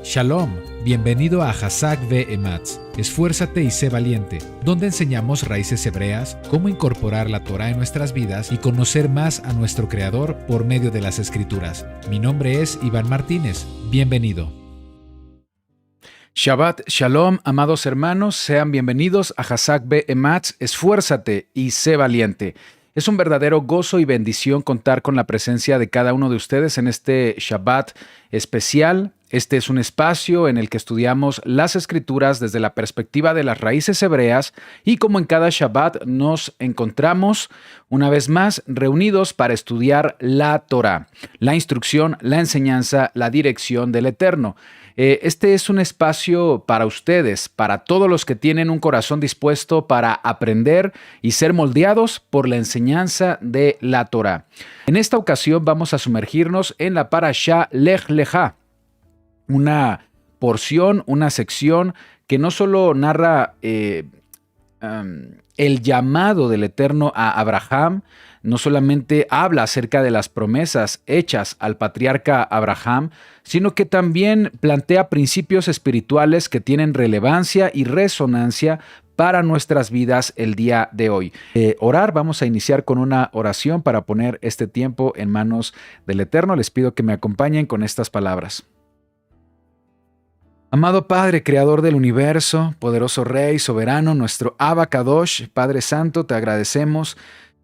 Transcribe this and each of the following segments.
Shalom, bienvenido a Hazak Ve-Ematz, Esfuérzate y sé valiente, donde enseñamos raíces hebreas, cómo incorporar la Torah en nuestras vidas y conocer más a nuestro Creador por medio de las Escrituras. Mi nombre es Iván Martínez, bienvenido. Shabbat Shalom, amados hermanos, sean bienvenidos a Hazak Ve-Ematz, Esfuérzate y sé valiente. Es un verdadero gozo y bendición contar con la presencia de cada uno de ustedes en este Shabbat especial. Este es un espacio en el que estudiamos las Escrituras desde la perspectiva de las raíces hebreas y como en cada Shabbat nos encontramos una vez más reunidos para estudiar la Torah, la instrucción, la enseñanza, la dirección del Eterno. Este es un espacio para ustedes, para todos los que tienen un corazón dispuesto para aprender y ser moldeados por la enseñanza de la Torah. En esta ocasión vamos a sumergirnos en la Parashá Lech Lechá, una porción, una sección que no solo narra el llamado del Eterno a Abraham, no solamente habla acerca de las promesas hechas al patriarca Abraham, sino que también plantea principios espirituales que tienen relevancia y resonancia para nuestras vidas el día de hoy. Vamos a iniciar con una oración para poner este tiempo en manos del Eterno. Les pido que me acompañen con estas palabras. Amado Padre, Creador del universo, poderoso Rey, soberano, nuestro Abba Kadosh, Padre Santo, te agradecemos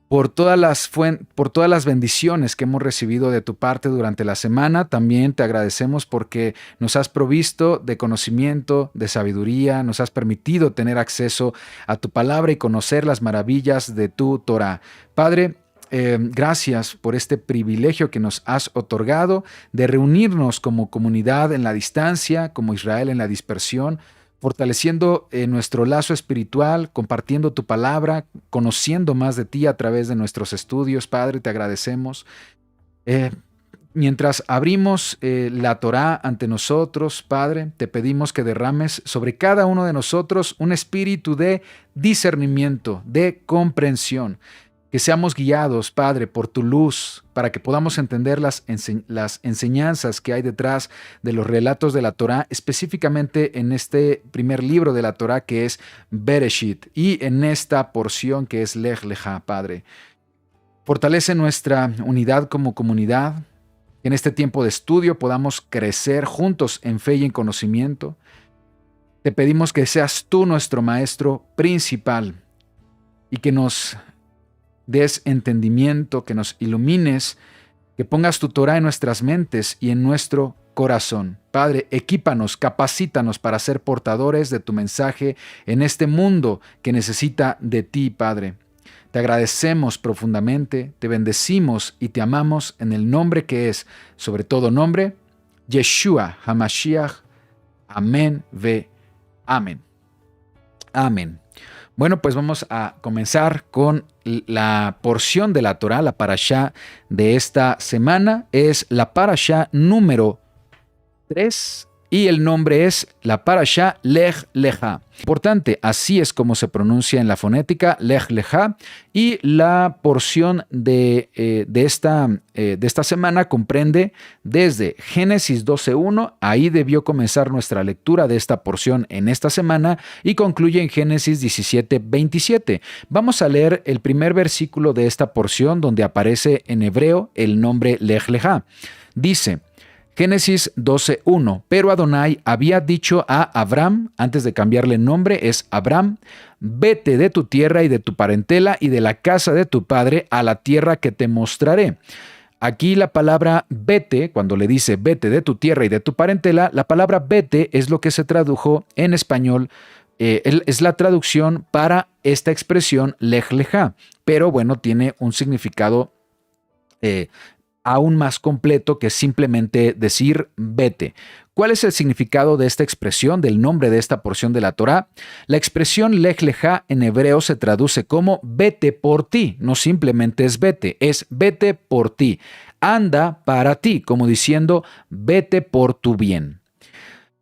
por todas las bendiciones que hemos recibido de tu parte durante la semana. También te agradecemos porque nos has provisto de conocimiento, de sabiduría, nos has permitido tener acceso a tu palabra y conocer las maravillas de tu Torah. Padre, gracias por este privilegio que nos has otorgado de reunirnos como comunidad en la distancia, como Israel en la dispersión, fortaleciendo nuestro lazo espiritual, compartiendo tu palabra, conociendo más de ti a través de nuestros estudios. Padre, te agradecemos. Mientras abrimos la Torá ante nosotros, Padre, te pedimos que derrames sobre cada uno de nosotros un espíritu de discernimiento, de comprensión. Que seamos guiados, Padre, por tu luz, para que podamos entender las enseñanzas que hay detrás de los relatos de la Torá, específicamente en este primer libro de la Torá que es Bereshit, y en esta porción que es Lech Lechá, Padre. Fortalece nuestra unidad como comunidad, que en este tiempo de estudio podamos crecer juntos en fe y en conocimiento. Te pedimos que seas tú nuestro Maestro principal y que nos des entendimiento, que nos ilumines, que pongas tu Torah en nuestras mentes y en nuestro corazón. Padre, equípanos, capacítanos para ser portadores de tu mensaje en este mundo que necesita de ti, Padre. Te agradecemos profundamente, te bendecimos y te amamos en el nombre que es, sobre todo nombre, Yeshua HaMashiach. Amén ve amén. Amén. Bueno, pues vamos a comenzar con la porción de la Torá, la parashá de esta semana. Es la parashá número 3 y el nombre es la parashá Lech Lechá. Importante, así es como se pronuncia en la fonética, Lech Lechá. Y la porción de esta semana comprende desde Génesis 12:1, ahí debió comenzar nuestra lectura de esta porción en esta semana, y concluye en Génesis 17:27. Vamos a leer el primer versículo de esta porción donde aparece en hebreo el nombre Lech Lechá. Dice, Génesis 12:1, pero Adonai había dicho a Abram, antes de cambiarle nombre es Abram, vete de tu tierra y de tu parentela y de la casa de tu padre a la tierra que te mostraré. Aquí la palabra vete, cuando le dice vete de tu tierra y de tu parentela, la palabra vete es lo que se tradujo en español, es la traducción para esta expresión Lech Lechá, pero bueno, tiene un significado aún más completo que simplemente decir vete. ¿Cuál es el significado de esta expresión, del nombre de esta porción de la Torá? La expresión Lech Lechá en hebreo se traduce como vete por ti, no simplemente es vete por ti, anda para ti, como diciendo vete por tu bien.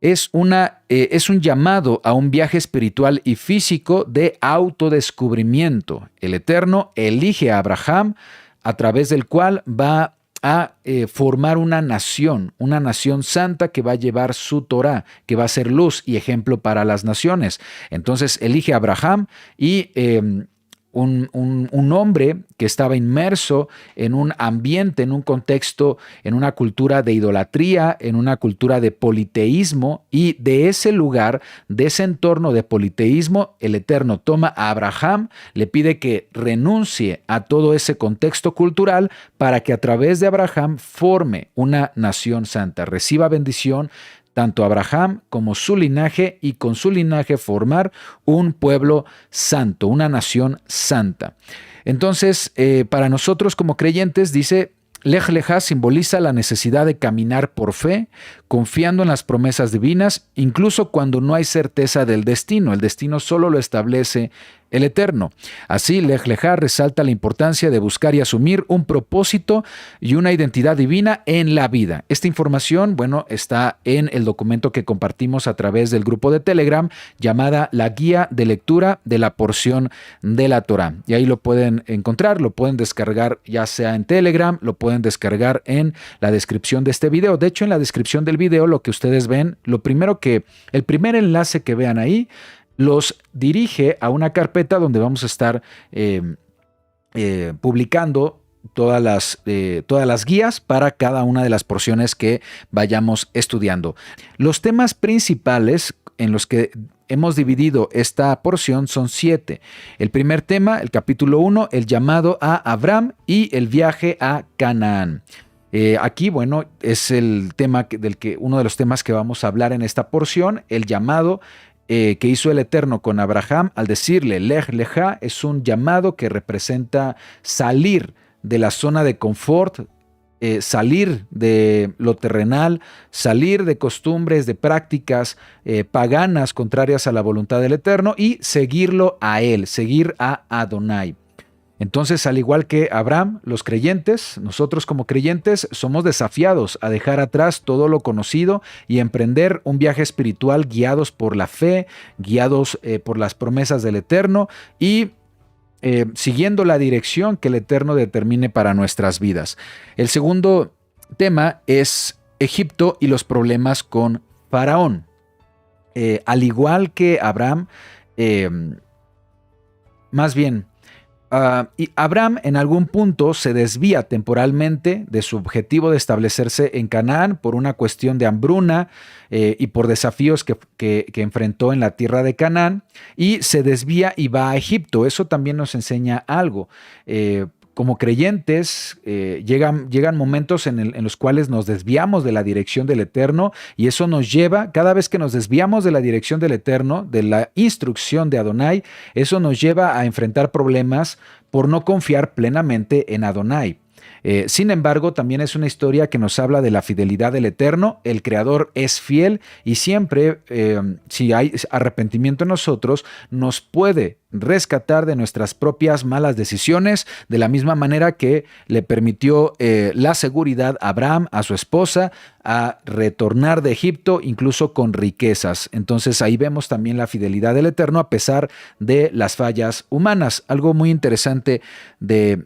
Es un llamado a un viaje espiritual y físico de autodescubrimiento. El Eterno elige a Abraham, a través del cual va a formar una nación santa que va a llevar su Torá, que va a ser luz y ejemplo para las naciones. Entonces elige a Abraham y un hombre que estaba inmerso en un ambiente, en un contexto, en una cultura de idolatría, en una cultura de politeísmo, y de ese lugar, de ese entorno de politeísmo, el Eterno toma a Abraham, le pide que renuncie a todo ese contexto cultural para que a través de Abraham forme una nación santa, reciba bendición tanto Abraham como su linaje, y con su linaje formar un pueblo santo, una nación santa. Entonces, para nosotros como creyentes, dice, Lej Lejá simboliza la necesidad de caminar por fe, confiando en las promesas divinas, incluso cuando no hay certeza del destino. El destino solo lo establece el Eterno. Así, Lej Lejá resalta la importancia de buscar y asumir un propósito y una identidad divina en la vida. Esta información, está en el documento que compartimos a través del grupo de Telegram llamada La Guía de Lectura de la Porción de la Torá. Y ahí lo pueden encontrar, lo pueden descargar ya sea en Telegram, lo pueden descargar en la descripción de este video. De hecho, en la descripción del video, lo que ustedes ven, el primer enlace que vean ahí, los dirige a una carpeta donde vamos a estar publicando todas las guías para cada una de las porciones que vayamos estudiando. Los temas principales en los que hemos dividido esta porción son 7. El primer tema, el capítulo 1, el llamado a Abraham y el viaje a Canaán. Aquí, es el tema uno de los temas que vamos a hablar en esta porción, el llamado que hizo el Eterno con Abraham al decirle Lej Lejá. Es un llamado que representa salir de la zona de confort, salir de lo terrenal, salir de costumbres, de prácticas paganas contrarias a la voluntad del Eterno y seguirlo a él, seguir a Adonai. Entonces, al igual que Abraham, los creyentes, nosotros como creyentes, somos desafiados a dejar atrás todo lo conocido y emprender un viaje espiritual guiados por la fe, guiados por las promesas del Eterno y siguiendo la dirección que el Eterno determine para nuestras vidas. El segundo tema es Egipto y los problemas con Faraón. Al igual que Abraham, y Abraham en algún punto se desvía temporalmente de su objetivo de establecerse en Canaán por una cuestión de hambruna y por desafíos que enfrentó en la tierra de Canaán, y se desvía y va a Egipto. Eso también nos enseña algo. Como creyentes, llegan momentos en los cuales nos desviamos de la dirección del Eterno, y eso nos lleva, cada vez que nos desviamos de la dirección del Eterno, de la instrucción de Adonai, eso nos lleva a enfrentar problemas por no confiar plenamente en Adonai. Sin embargo, también es una historia que nos habla de la fidelidad del Eterno. El Creador es fiel y siempre, si hay arrepentimiento en nosotros, nos puede rescatar de nuestras propias malas decisiones, de la misma manera que le permitió la seguridad a Abraham, a su esposa, a retornar de Egipto, incluso con riquezas. Entonces ahí vemos también la fidelidad del Eterno a pesar de las fallas humanas. Algo muy interesante de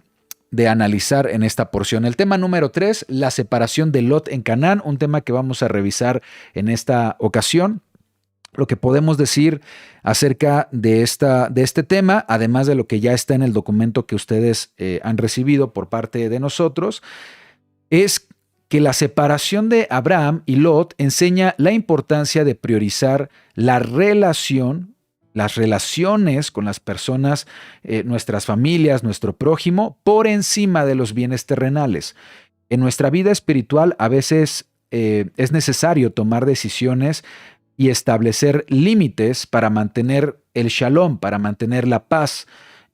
analizar en esta porción. El tema número 3, la separación de Lot en Canaán, un tema que vamos a revisar en esta ocasión. Lo que podemos decir acerca de este tema, además de lo que ya está en el documento que ustedes han recibido por parte de nosotros, es que la separación de Abraham y Lot enseña la importancia de priorizar las relaciones con las personas, nuestras familias, nuestro prójimo, por encima de los bienes terrenales. En nuestra vida espiritual a veces es necesario tomar decisiones y establecer límites para mantener el shalom, para mantener la paz.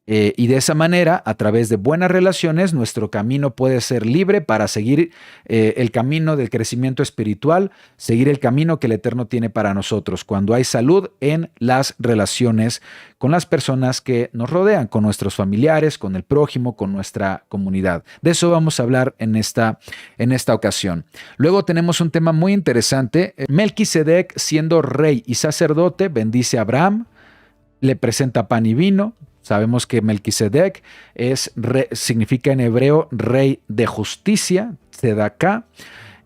Y de esa manera, a través de buenas relaciones, nuestro camino puede ser libre para seguir el camino del crecimiento espiritual, seguir el camino que el Eterno tiene para nosotros, cuando hay salud en las relaciones con las personas que nos rodean, con nuestros familiares, con el prójimo, con nuestra comunidad. De eso vamos a hablar en esta ocasión. Luego tenemos un tema muy interesante. Melquisedec, siendo rey y sacerdote, bendice a Abraham, le presenta pan y vino, Sabemos que Melquisedec significa en hebreo rey de justicia, tzedaká.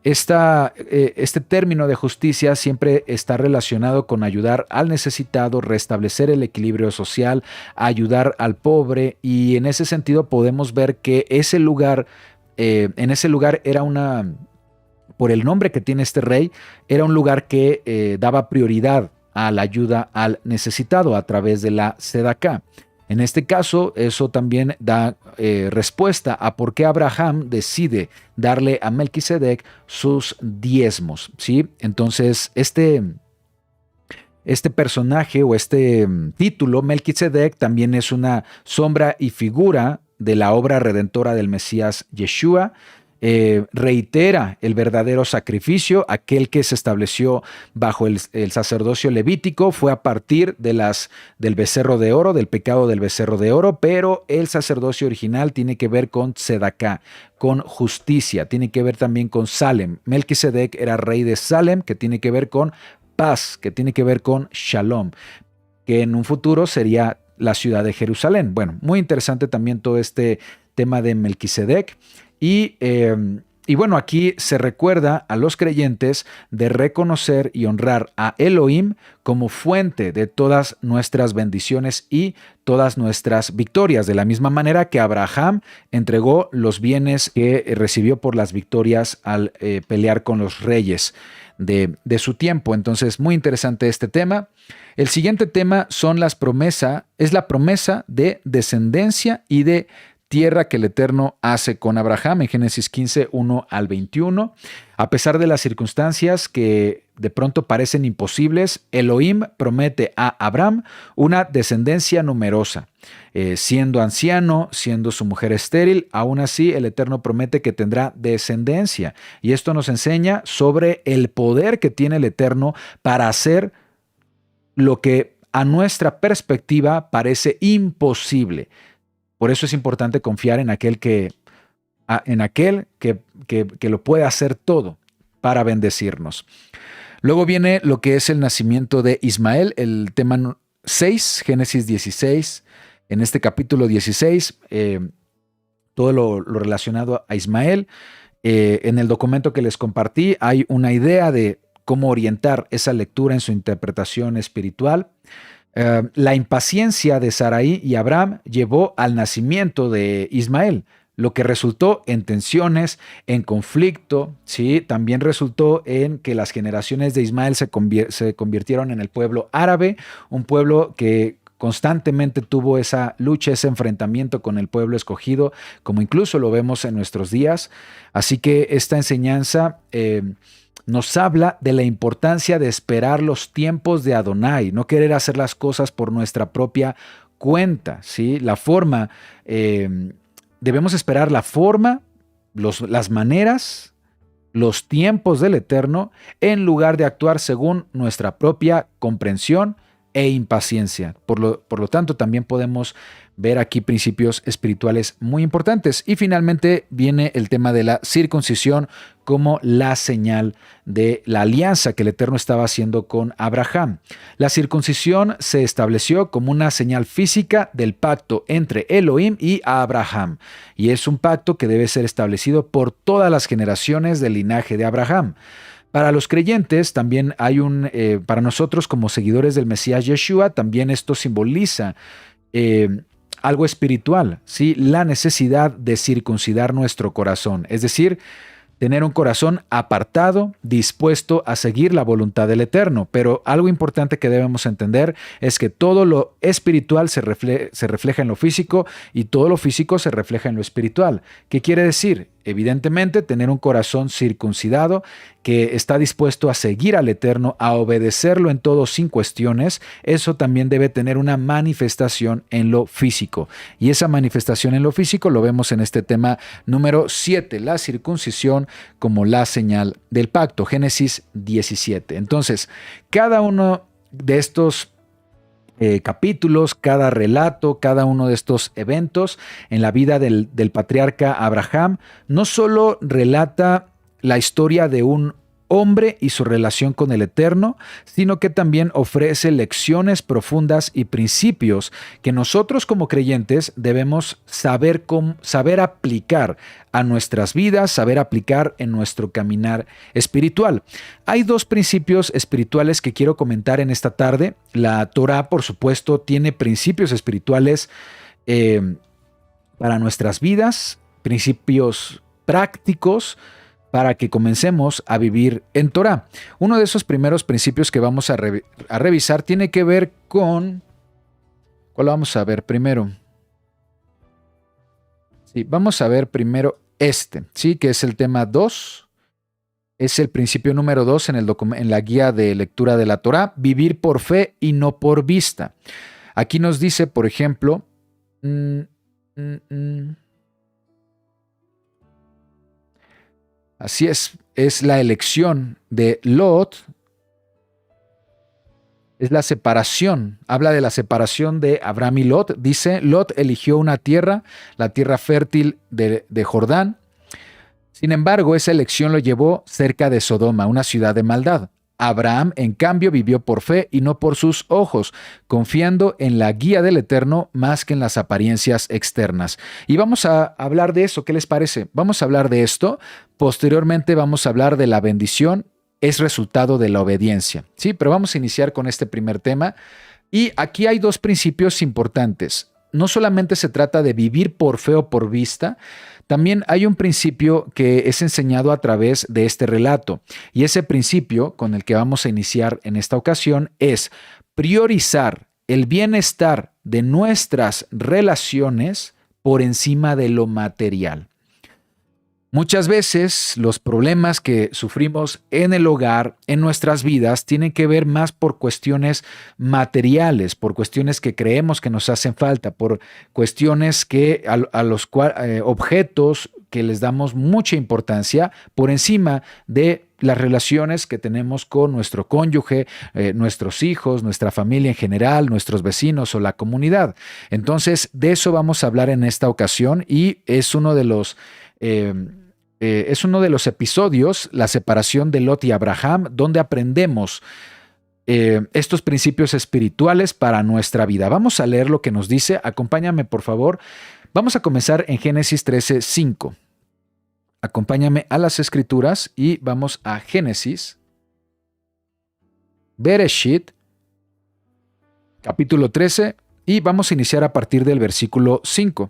Este término de justicia siempre está relacionado con ayudar al necesitado, restablecer el equilibrio social, ayudar al pobre, y en ese sentido podemos ver que en ese lugar era por el nombre que tiene este rey, era un lugar que daba prioridad a la ayuda al necesitado a través de la tzedaká. En este caso, eso también da respuesta a por qué Abraham decide darle a Melquisedec sus diezmos, ¿sí? Entonces, este personaje o este título, Melquisedec, también es una sombra y figura de la obra redentora del Mesías Yeshua. Reitera el verdadero sacrificio, aquel que se estableció bajo el sacerdocio levítico, fue a partir del becerro de oro, del pecado del becerro de oro, pero el sacerdocio original tiene que ver con tzedaká, con justicia, tiene que ver también con Salem. Melquisedec era rey de Salem, que tiene que ver con paz, que tiene que ver con Shalom, que en un futuro sería la ciudad de Jerusalén. Bueno, muy interesante también todo este tema de Melquisedec. Y bueno, aquí se recuerda a los creyentes de reconocer y honrar a Elohim como fuente de todas nuestras bendiciones y todas nuestras victorias, de la misma manera que Abraham entregó los bienes que recibió por las victorias al pelear con los reyes de su tiempo. Entonces, muy interesante este tema. El siguiente tema es la promesa de descendencia y de tierra que el Eterno hace con Abraham en Génesis 15, 1 al 21. A pesar de las circunstancias que de pronto parecen imposibles, Elohim promete a Abraham una descendencia numerosa. Siendo anciano, siendo su mujer estéril, aún así el Eterno promete que tendrá descendencia. Y esto nos enseña sobre el poder que tiene el Eterno para hacer lo que a nuestra perspectiva parece imposible. Por eso es importante confiar en aquel que lo puede hacer todo para bendecirnos. Luego viene lo que es el nacimiento de Ismael, el tema 6, Génesis 16. En este capítulo 16, todo lo relacionado a Ismael. En el documento que les compartí hay una idea de cómo orientar esa lectura en su interpretación espiritual. La impaciencia de Sarai y Abraham llevó al nacimiento de Ismael, lo que resultó en tensiones, en conflicto, ¿sí? También resultó en que las generaciones de Ismael se convirtieron en el pueblo árabe, un pueblo que constantemente tuvo esa lucha, ese enfrentamiento con el pueblo escogido, como incluso lo vemos en nuestros días. Así que esta enseñanza nos habla de la importancia de esperar los tiempos de Adonai, no querer hacer las cosas por nuestra propia cuenta, ¿sí? La forma, debemos esperar la forma, las maneras, los tiempos del Eterno, en lugar de actuar según nuestra propia comprensión e impaciencia. Por lo tanto, también podemos ver aquí principios espirituales muy importantes. Y finalmente viene el tema de la circuncisión como la señal de la alianza que el Eterno estaba haciendo con Abraham. La circuncisión se estableció como una señal física del pacto entre Elohim y Abraham. Y es un pacto que debe ser establecido por todas las generaciones del linaje de Abraham. Para los creyentes también hay para nosotros como seguidores del Mesías Yeshua, también esto simboliza algo espiritual, ¿sí? La necesidad de circuncidar nuestro corazón, es decir, tener un corazón apartado, dispuesto a seguir la voluntad del Eterno. Pero algo importante que debemos entender es que todo lo espiritual se refleja en lo físico y todo lo físico se refleja en lo espiritual. ¿Qué quiere decir? Evidentemente, tener un corazón circuncidado que está dispuesto a seguir al Eterno, a obedecerlo en todo sin cuestiones, eso también debe tener una manifestación en lo físico. Y esa manifestación en lo físico lo vemos en este tema número 7, la circuncisión como la señal del pacto, Génesis 17. Entonces, cada uno de estos capítulos, cada relato, cada uno de estos eventos en la vida del patriarca Abraham, no solo relata la historia de un hombre y su relación con el Eterno, sino que también ofrece lecciones profundas y principios que nosotros como creyentes debemos saber aplicar a nuestras vidas, saber aplicar en nuestro caminar espiritual. Hay dos principios espirituales que quiero comentar en esta tarde. La Torá, por supuesto, tiene principios espirituales para nuestras vidas, principios prácticos para que comencemos a vivir en Torá. Uno de esos primeros principios que vamos a revisar tiene que ver con... ¿Cuál vamos a ver primero? Sí, vamos a ver primero ¿sí? Que es el tema 2. Es el principio número 2 en la guía de lectura de la Torá, vivir por fe y no por vista. Aquí nos dice, por ejemplo, así es la elección de Lot, es la separación, habla de la separación de Abraham y Lot. Dice, Lot eligió una tierra, la tierra fértil de Jordán. Sin embargo, esa elección lo llevó cerca de Sodoma, una ciudad de maldad. Abraham, en cambio, vivió por fe y no por sus ojos, confiando en la guía del Eterno más que en las apariencias externas. Y vamos a hablar de eso, ¿qué les parece? Vamos a hablar de esto, posteriormente vamos a hablar de la bendición, es resultado de la obediencia, ¿sí? Pero vamos a iniciar con este primer tema. Y aquí hay dos principios importantes. No solamente se trata de vivir por fe o por vista, también hay un principio que es enseñado a través de este relato, y ese principio con el que vamos a iniciar en esta ocasión es priorizar el bienestar de nuestras relaciones por encima de lo material. Muchas veces los problemas que sufrimos en el hogar, en nuestras vidas, tienen que ver más por cuestiones materiales, por cuestiones que creemos que nos hacen falta, por cuestiones que a los objetos que les damos mucha importancia por encima de las relaciones que tenemos con nuestro cónyuge, nuestros hijos, nuestra familia en general, nuestros vecinos o la comunidad. Entonces, de eso vamos a hablar en esta ocasión y es uno de los episodios, la separación de Lot y Abraham, donde aprendemos estos principios espirituales para nuestra vida. Vamos a leer lo que nos dice. Acompáñame, por favor. Vamos a comenzar en Génesis 13:5. Acompáñame a las Escrituras y vamos a Génesis, Bereshit, capítulo 13, y vamos a iniciar a partir del versículo 5.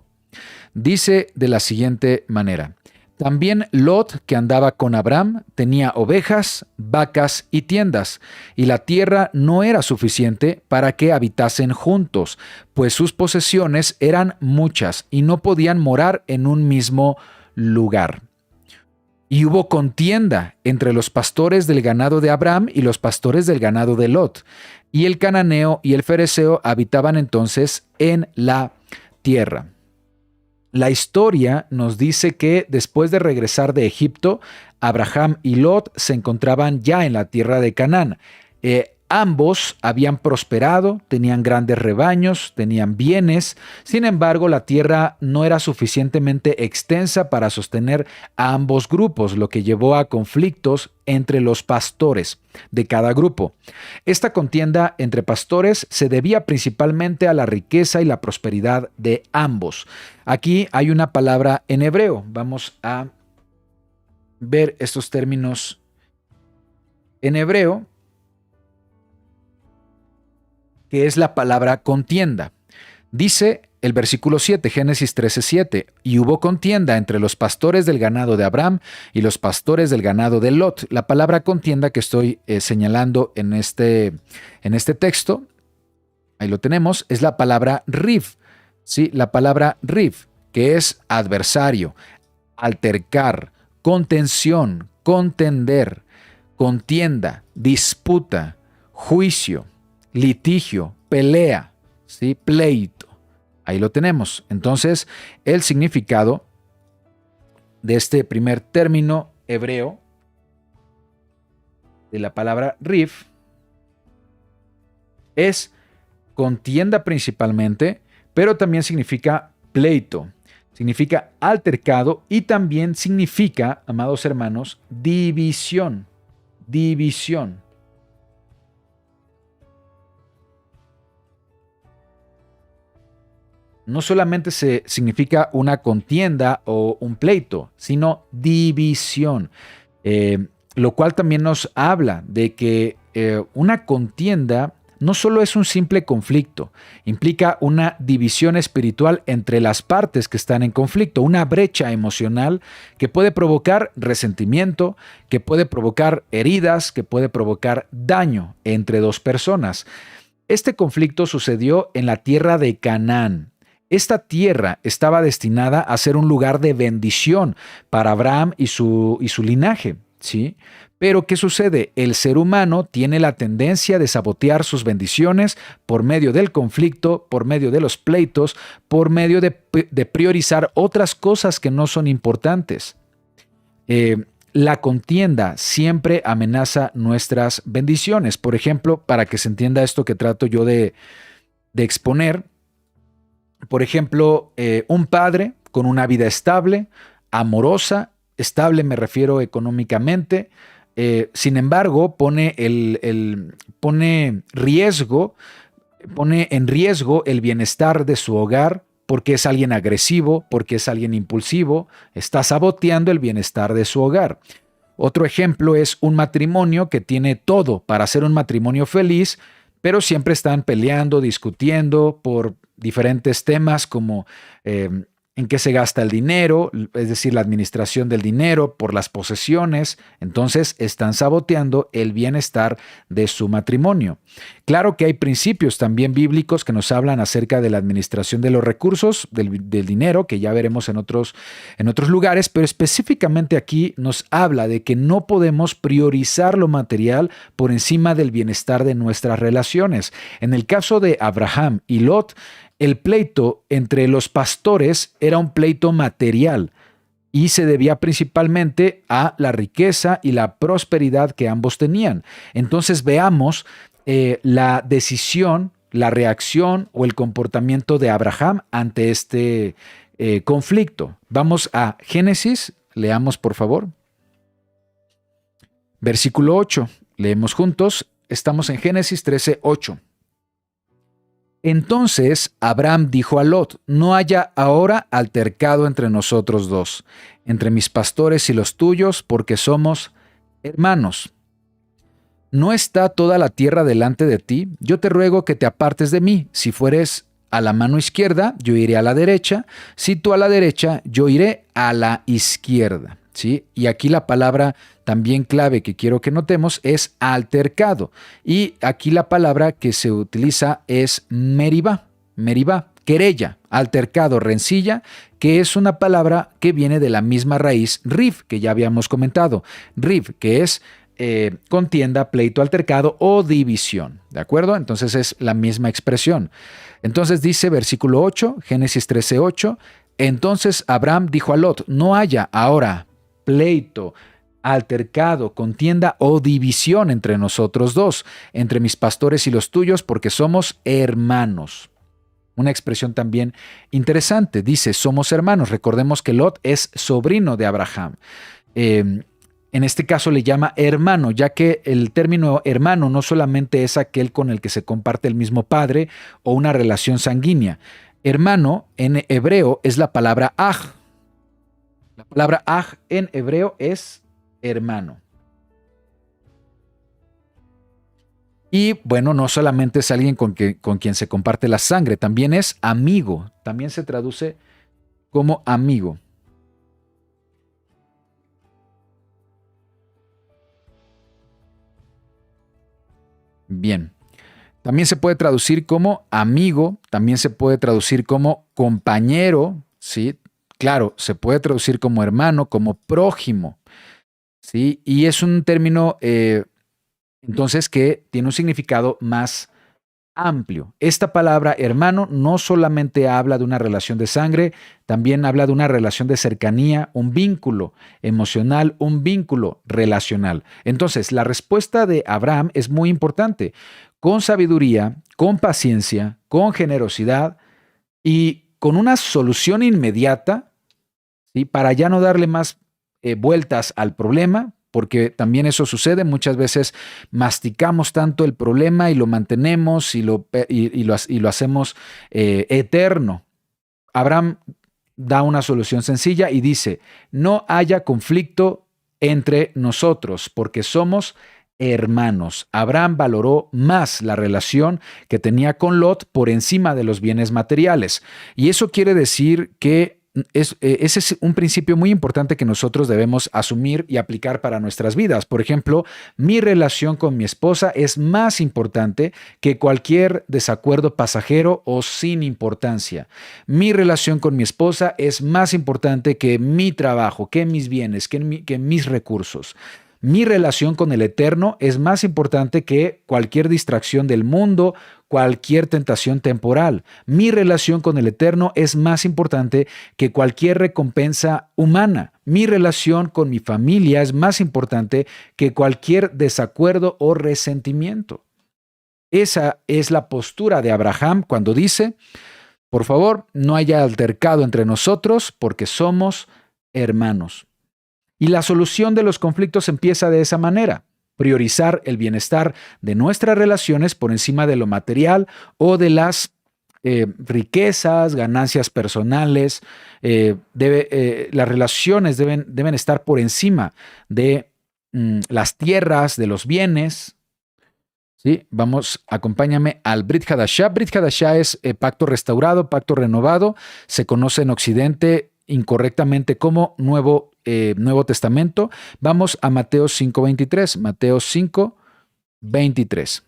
Dice de la siguiente manera: También Lot, que andaba con Abraham, tenía ovejas, vacas y tiendas, y la tierra no era suficiente para que habitasen juntos, pues sus posesiones eran muchas y no podían morar en un mismo lugar. Y hubo contienda entre los pastores del ganado de Abraham y los pastores del ganado de Lot, y el cananeo y el fereceo habitaban entonces en la tierra. La historia nos dice que después de regresar de Egipto, Abraham y Lot se encontraban ya en la tierra de Canaán. Ambos habían prosperado, tenían grandes rebaños, tenían bienes. Sin embargo, la tierra no era suficientemente extensa para sostener a ambos grupos, lo que llevó a conflictos entre los pastores de cada grupo. Esta contienda entre pastores se debía principalmente a la riqueza y la prosperidad de ambos. Aquí hay una palabra en hebreo. Vamos a ver estos términos en hebreo, que es la palabra contienda. Dice el versículo 7, Génesis 13:7, y hubo contienda entre los pastores del ganado de Abraham y los pastores del ganado de Lot. La palabra contienda que estoy señalando en este texto, ahí lo tenemos, es la palabra riv, ¿sí? La palabra riv, que es adversario, altercar, contención, contender, contienda, disputa, juicio, litigio, pelea, ¿sí? Pleito. Ahí lo tenemos. Entonces, el significado de este primer término hebreo de la palabra rif es contienda principalmente, pero también significa pleito, significa altercado y también significa, amados hermanos, división. división. No solamente significa una contienda o un pleito, sino división. Lo cual también nos habla de que una contienda no solo es un simple conflicto, implica una división espiritual entre las partes que están en conflicto, una brecha emocional que puede provocar resentimiento, que puede provocar heridas, que puede provocar daño entre dos personas. Este conflicto sucedió en la tierra de Canaán. Esta tierra estaba destinada a ser un lugar de bendición para Abraham y su linaje, ¿sí? Pero ¿qué sucede? El ser humano tiene la tendencia de sabotear sus bendiciones por medio del conflicto, por medio de los pleitos, por medio de priorizar otras cosas que no son importantes. La contienda siempre amenaza nuestras bendiciones. Por ejemplo, para que se entienda esto que trato yo de exponer, por ejemplo, un padre con una vida estable, amorosa, estable me refiero económicamente, sin embargo pone en riesgo el bienestar de su hogar porque es alguien agresivo, porque es alguien impulsivo, está saboteando el bienestar de su hogar. Otro ejemplo es un matrimonio que tiene todo para ser un matrimonio feliz, pero siempre están peleando, discutiendo por diferentes temas como en qué se gasta el dinero, es decir, la administración del dinero, por las posesiones. Entonces están saboteando el bienestar de su matrimonio. Claro que hay principios también bíblicos que nos hablan acerca de la administración de los recursos, del dinero, que ya veremos en otros lugares, pero específicamente aquí nos habla de que no podemos priorizar lo material por encima del bienestar de nuestras relaciones. En el caso de Abraham y Lot, el pleito entre los pastores era un pleito material y se debía principalmente a la riqueza y la prosperidad que ambos tenían. Entonces veamos la decisión, la reacción o el comportamiento de Abraham ante este conflicto. Vamos a Génesis, leamos por favor. Versículo 8, leemos juntos, estamos en Génesis 13:8. Entonces Abraham dijo a Lot: no haya ahora altercado entre nosotros dos, entre mis pastores y los tuyos, porque somos hermanos. ¿No está toda la tierra delante de ti? Yo te ruego que te apartes de mí. Si fueres a la mano izquierda, yo iré a la derecha. Si tú a la derecha, yo iré a la izquierda. ¿Sí? Y aquí la palabra también clave que quiero que notemos es altercado. Y aquí la palabra que se utiliza es meribá, querella, altercado, rencilla, que es una palabra que viene de la misma raíz riv, que ya habíamos comentado. Riv, que es contienda, pleito, altercado o división. ¿De acuerdo? Entonces es la misma expresión. Entonces dice versículo 8, Génesis 13:8, entonces Abraham dijo a Lot: no haya ahora pleito, altercado, contienda o división entre nosotros dos, entre mis pastores y los tuyos, porque somos hermanos. Una expresión también interesante, dice, somos hermanos. Recordemos que Lot es sobrino de Abraham. En este caso le llama hermano, ya que el término hermano no solamente es aquel con el que se comparte el mismo padre o una relación sanguínea. Hermano en hebreo es la palabra aj. La palabra aj en hebreo es hermano. Y bueno, no solamente es alguien con quien se comparte la sangre, también es amigo. También se traduce como amigo. Bien. También se puede traducir como amigo, también se puede traducir como compañero, ¿sí? Claro, se puede traducir como hermano, como prójimo, ¿sí? Y es un término, entonces, que tiene un significado más amplio. Esta palabra hermano no solamente habla de una relación de sangre, también habla de una relación de cercanía, un vínculo emocional, un vínculo relacional. Entonces, la respuesta de Abraham es muy importante. Con sabiduría, con paciencia, con generosidad y con una solución inmediata, ¿sí? Para ya no darle más vueltas al problema, porque también eso sucede. Muchas veces masticamos tanto el problema y lo mantenemos y lo hacemos eterno. Abraham da una solución sencilla y dice: no haya conflicto entre nosotros, porque somos hermanos. Abraham valoró más la relación que tenía con Lot por encima de los bienes materiales. Y eso quiere decir que ese es un principio muy importante que nosotros debemos asumir y aplicar para nuestras vidas. Por ejemplo, mi relación con mi esposa es más importante que cualquier desacuerdo pasajero o sin importancia. Mi relación con mi esposa es más importante que mi trabajo, que mis bienes, que mis recursos. Mi relación con el Eterno es más importante que cualquier distracción del mundo, cualquier tentación temporal. Mi relación con el Eterno es más importante que cualquier recompensa humana. Mi relación con mi familia es más importante que cualquier desacuerdo o resentimiento. Esa es la postura de Abraham cuando dice: por favor, no haya altercado entre nosotros porque somos hermanos. Y la solución de los conflictos empieza de esa manera: priorizar el bienestar de nuestras relaciones por encima de lo material o de las riquezas, ganancias personales. Las relaciones deben estar por encima de las tierras, de los bienes. ¿Sí? Vamos, acompáñame al Brit Hadashah. Brit Hadashah es pacto restaurado, pacto renovado. Se conoce en Occidente incorrectamente como Nuevo Testamento. Vamos a Mateo 5:23. Mateo 5:23.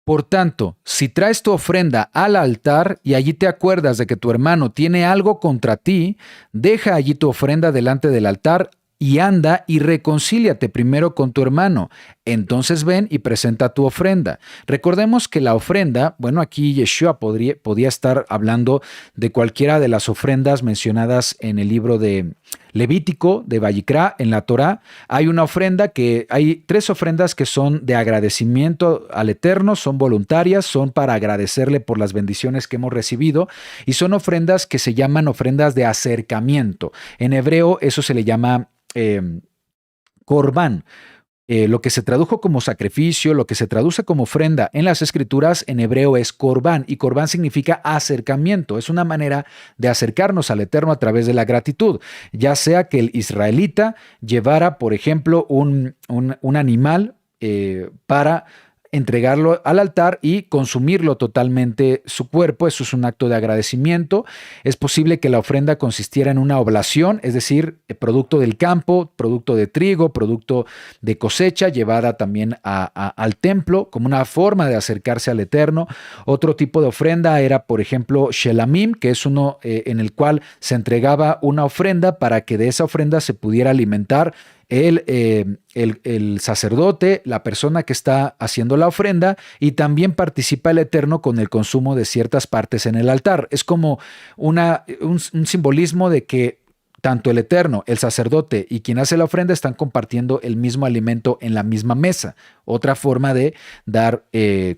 Por tanto, si traes tu ofrenda al altar y allí te acuerdas de que tu hermano tiene algo contra ti, deja allí tu ofrenda delante del altar y anda y reconcíliate primero con tu hermano. Entonces ven y presenta tu ofrenda. Recordemos que la ofrenda, bueno, aquí Yeshua podía estar hablando de cualquiera de las ofrendas mencionadas en el libro de Levítico, de Vayikra, en la Torá. Hay 3 ofrendas que son de agradecimiento al Eterno, son voluntarias, son para agradecerle por las bendiciones que hemos recibido, y son ofrendas que se llaman ofrendas de acercamiento. En hebreo eso se le llama Corbán. Lo que se tradujo como sacrificio, lo que se traduce como ofrenda en las escrituras en hebreo es Corbán, y Corbán significa acercamiento. Es una manera de acercarnos al Eterno a través de la gratitud, ya sea que el israelita llevara, por ejemplo, un animal para entregarlo al altar y consumirlo totalmente su cuerpo. Eso es un acto de agradecimiento. Es posible que la ofrenda consistiera en una oblación, es decir, producto del campo, producto de trigo, producto de cosecha, llevada también al templo como una forma de acercarse al Eterno. Otro tipo de ofrenda era, por ejemplo, Shelamim, que es uno en el cual se entregaba una ofrenda para que de esa ofrenda se pudiera alimentar el sacerdote, la persona que está haciendo la ofrenda, y también participa el Eterno con el consumo de ciertas partes en el altar. Es como un simbolismo de que tanto el Eterno, el sacerdote y quien hace la ofrenda están compartiendo el mismo alimento en la misma mesa. Otra forma de dar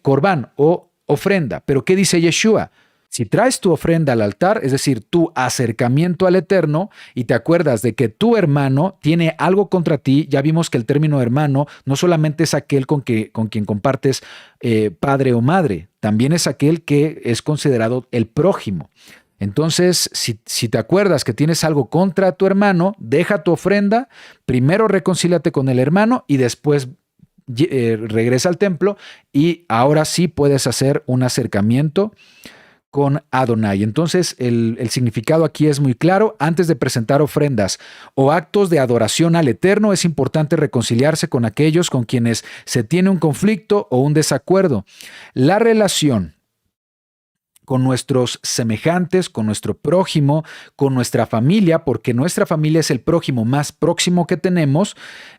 corbán o ofrenda. Pero ¿qué dice Yeshua? Si traes tu ofrenda al altar, es decir, tu acercamiento al Eterno, y te acuerdas de que tu hermano tiene algo contra ti, ya vimos que el término hermano no solamente es aquel con quien compartes padre o madre, también es aquel que es considerado el prójimo. Entonces, si te acuerdas que tienes algo contra tu hermano, deja tu ofrenda, primero reconcíliate con el hermano y después regresa al templo, y ahora sí puedes hacer un acercamiento con Adonai. Entonces, el significado aquí es muy claro. Antes de presentar ofrendas o actos de adoración al Eterno, es importante reconciliarse con aquellos con quienes se tiene un conflicto o un desacuerdo. La relación con nuestros semejantes, con nuestro prójimo, con nuestra familia, porque nuestra familia es el prójimo más próximo que tenemos,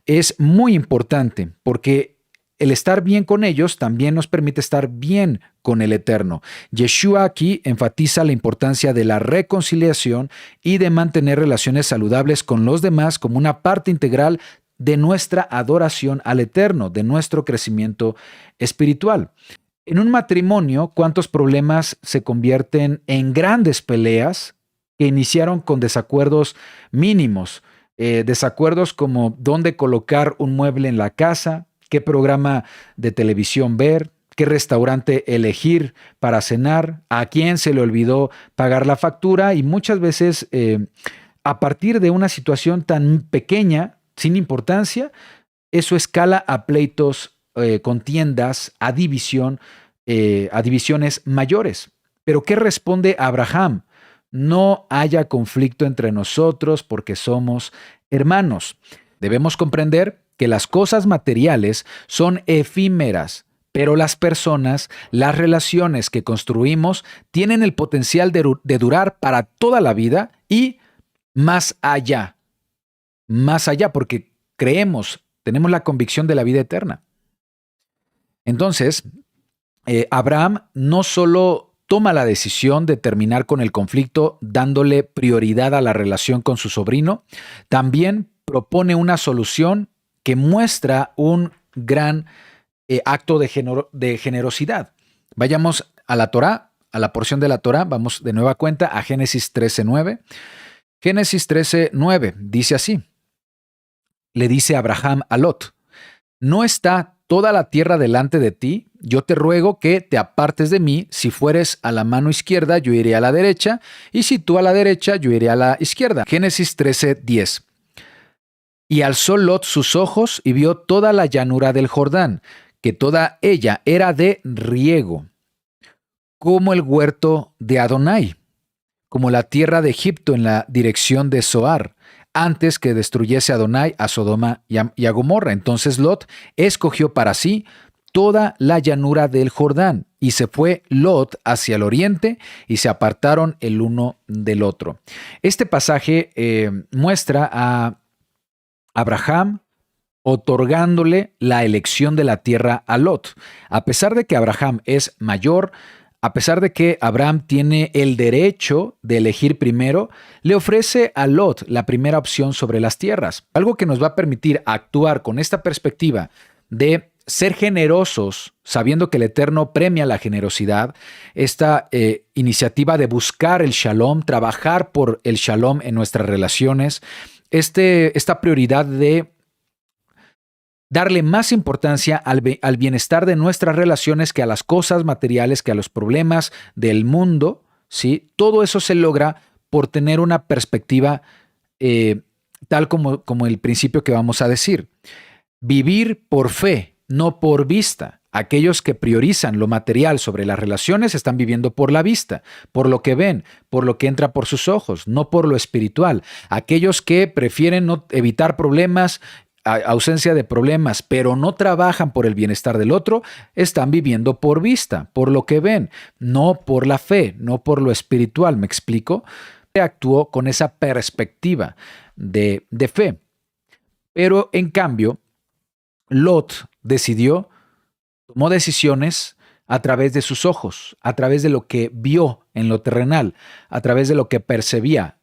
es muy importante, porque el estar bien con ellos también nos permite estar bien con el Eterno. Yeshua aquí enfatiza la importancia de la reconciliación y de mantener relaciones saludables con los demás como una parte integral de nuestra adoración al Eterno, de nuestro crecimiento espiritual. En un matrimonio, ¿cuántos problemas se convierten en grandes peleas que iniciaron con desacuerdos mínimos? Desacuerdos como dónde colocar un mueble en la casa, qué programa de televisión ver, qué restaurante elegir para cenar, a quién se le olvidó pagar la factura y muchas veces a partir de una situación tan pequeña, sin importancia, eso escala a pleitos, contiendas, a divisiones mayores. Pero ¿qué responde Abraham? No haya conflicto entre nosotros porque somos hermanos. Debemos comprender que las cosas materiales son efímeras, pero las personas, las relaciones que construimos tienen el potencial de durar para toda la vida y más allá, porque creemos, tenemos la convicción de la vida eterna. Entonces, Abraham no solo toma la decisión de terminar con el conflicto dándole prioridad a la relación con su sobrino, también propone una solución que muestra un gran acto de generosidad. Vayamos a la Torá, a la porción de la Torá, vamos de nueva cuenta a Génesis 13:9. Génesis 13:9 dice así, le dice Abraham a Lot, ¿no está toda la tierra delante de ti? Yo te ruego que te apartes de mí. Si fueres a la mano izquierda, yo iré a la derecha, y si tú a la derecha, yo iré a la izquierda. Génesis 13:10. Y alzó Lot sus ojos y vio toda la llanura del Jordán, que toda ella era de riego, como el huerto de Adonai, como la tierra de Egipto en la dirección de Zoar, antes que destruyese Adonai a Sodoma y a Gomorra. Entonces Lot escogió para sí toda la llanura del Jordán, y se fue Lot hacia el oriente, y se apartaron el uno del otro. Este pasaje muestra a Abraham otorgándole la elección de la tierra a Lot. A pesar de que Abraham es mayor, a pesar de que Abraham tiene el derecho de elegir primero, le ofrece a Lot la primera opción sobre las tierras, algo que nos va a permitir actuar con esta perspectiva de ser generosos, sabiendo que el Eterno premia la generosidad, esta iniciativa de buscar el shalom, trabajar por el shalom en nuestras relaciones, esta prioridad de darle más importancia al bienestar de nuestras relaciones que a las cosas materiales, que a los problemas del mundo, ¿sí? Todo eso se logra por tener una perspectiva tal como el principio que vamos a decir. Vivir por fe, no por vista. Aquellos que priorizan lo material sobre las relaciones están viviendo por la vista, por lo que ven, por lo que entra por sus ojos, no por lo espiritual. Aquellos que prefieren evitar problemas, ausencia de problemas, pero no trabajan por el bienestar del otro, están viviendo por vista, por lo que ven, no por la fe, no por lo espiritual. ¿Me explico? Actuó con esa perspectiva de fe. Pero en cambio, Lot tomó decisiones a través de sus ojos, a través de lo que vio en lo terrenal, a través de lo que percibió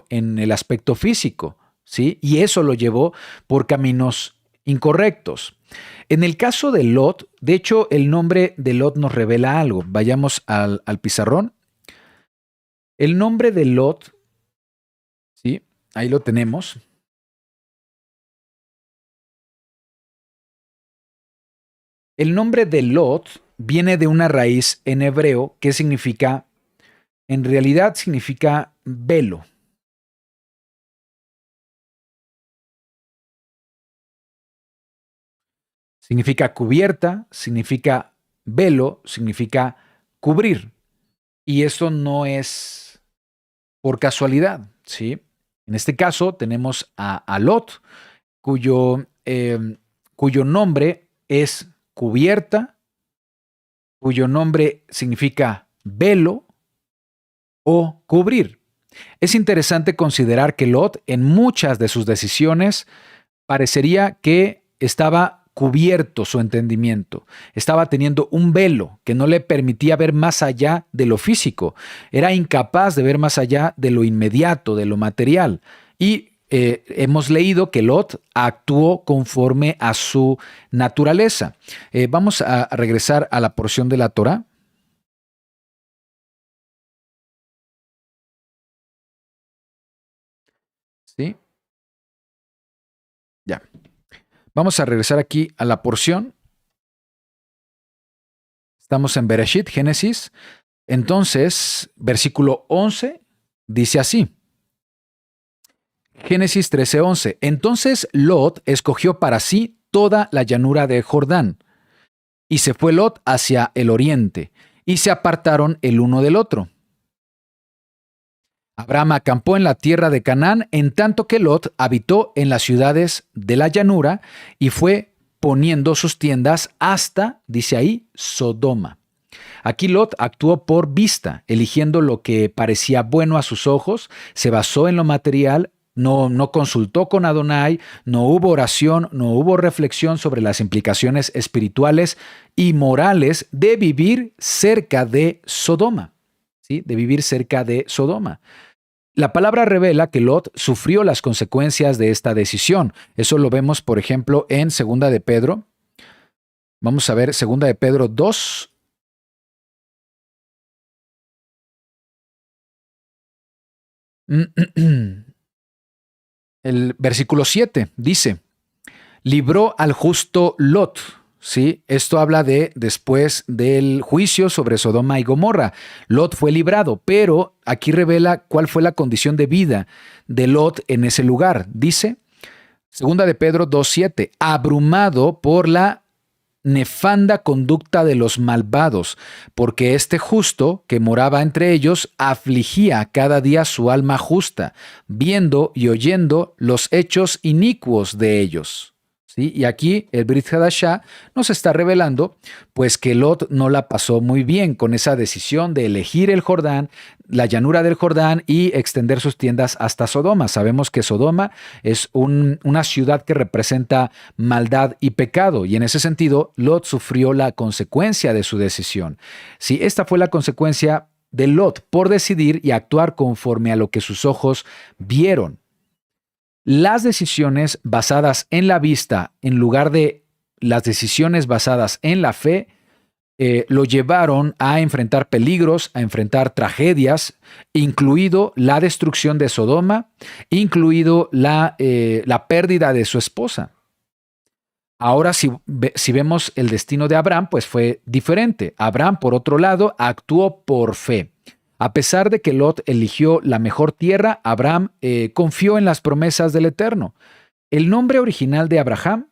en el aspecto físico, ¿sí? Y eso lo llevó por caminos incorrectos. En el caso de Lot, de hecho, el nombre de Lot nos revela algo. Vayamos al pizarrón. El nombre de Lot, ¿sí? Ahí lo tenemos. El nombre de Lot viene de una raíz en hebreo que en realidad significa velo. Significa cubierta, significa velo, significa cubrir. Y eso no es por casualidad, ¿sí? En este caso tenemos a Lot, cuyo nombre es cubierta, cuyo nombre significa velo o cubrir. Es interesante considerar que Lot, en muchas de sus decisiones, parecería que estaba cubierto su entendimiento, estaba teniendo un velo que no le permitía ver más allá de lo físico, era incapaz de ver más allá de lo inmediato, de lo material. Y hemos leído que Lot actuó conforme a su naturaleza. Vamos a regresar a la porción de la Torá. ¿Sí? Vamos a regresar aquí a la porción. Estamos en Bereshit, Génesis. Entonces, versículo 11 dice así. Génesis 13:11. Entonces Lot escogió para sí toda la llanura de Jordán, y se fue Lot hacia el oriente, y se apartaron el uno del otro. Abraham acampó en la tierra de Canaán, en tanto que Lot habitó en las ciudades de la llanura, y fue poniendo sus tiendas hasta, dice ahí, Sodoma. Aquí Lot actuó por vista, eligiendo lo que parecía bueno a sus ojos, se basó en lo material, no consultó con Adonai, no hubo oración, no hubo reflexión sobre las implicaciones espirituales y morales de vivir cerca de Sodoma, ¿sí? De vivir cerca de Sodoma. La palabra revela que Lot sufrió las consecuencias de esta decisión. Eso lo vemos, por ejemplo, en Segunda de Pedro. Vamos a ver Segunda de Pedro 2. El versículo 7 dice, libró al justo Lot. ¿Sí? Esto habla de después del juicio sobre Sodoma y Gomorra. Lot fue librado, pero aquí revela cuál fue la condición de vida de Lot en ese lugar. Dice, Segunda de Pedro 2:7, abrumado por la nefanda conducta de los malvados, porque este justo que moraba entre ellos afligía cada día su alma justa, viendo y oyendo los hechos inicuos de ellos. ¿Sí? Y aquí el Brit Hadashah nos está revelando pues que Lot no la pasó muy bien con esa decisión de elegir el Jordán, la llanura del Jordán y extender sus tiendas hasta Sodoma. Sabemos que Sodoma es una ciudad que representa maldad y pecado y en ese sentido Lot sufrió la consecuencia de su decisión. Sí, esta fue la consecuencia de Lot por decidir y actuar conforme a lo que sus ojos vieron. Las decisiones basadas en la vista en lugar de las decisiones basadas en la fe lo llevaron a enfrentar peligros, a enfrentar tragedias, incluido la destrucción de Sodoma, incluido la pérdida de su esposa. Ahora, si vemos el destino de Abraham, pues fue diferente. Abraham, por otro lado, actuó por fe. A pesar de que Lot eligió la mejor tierra, Abraham confió en las promesas del Eterno. El nombre original de Abraham,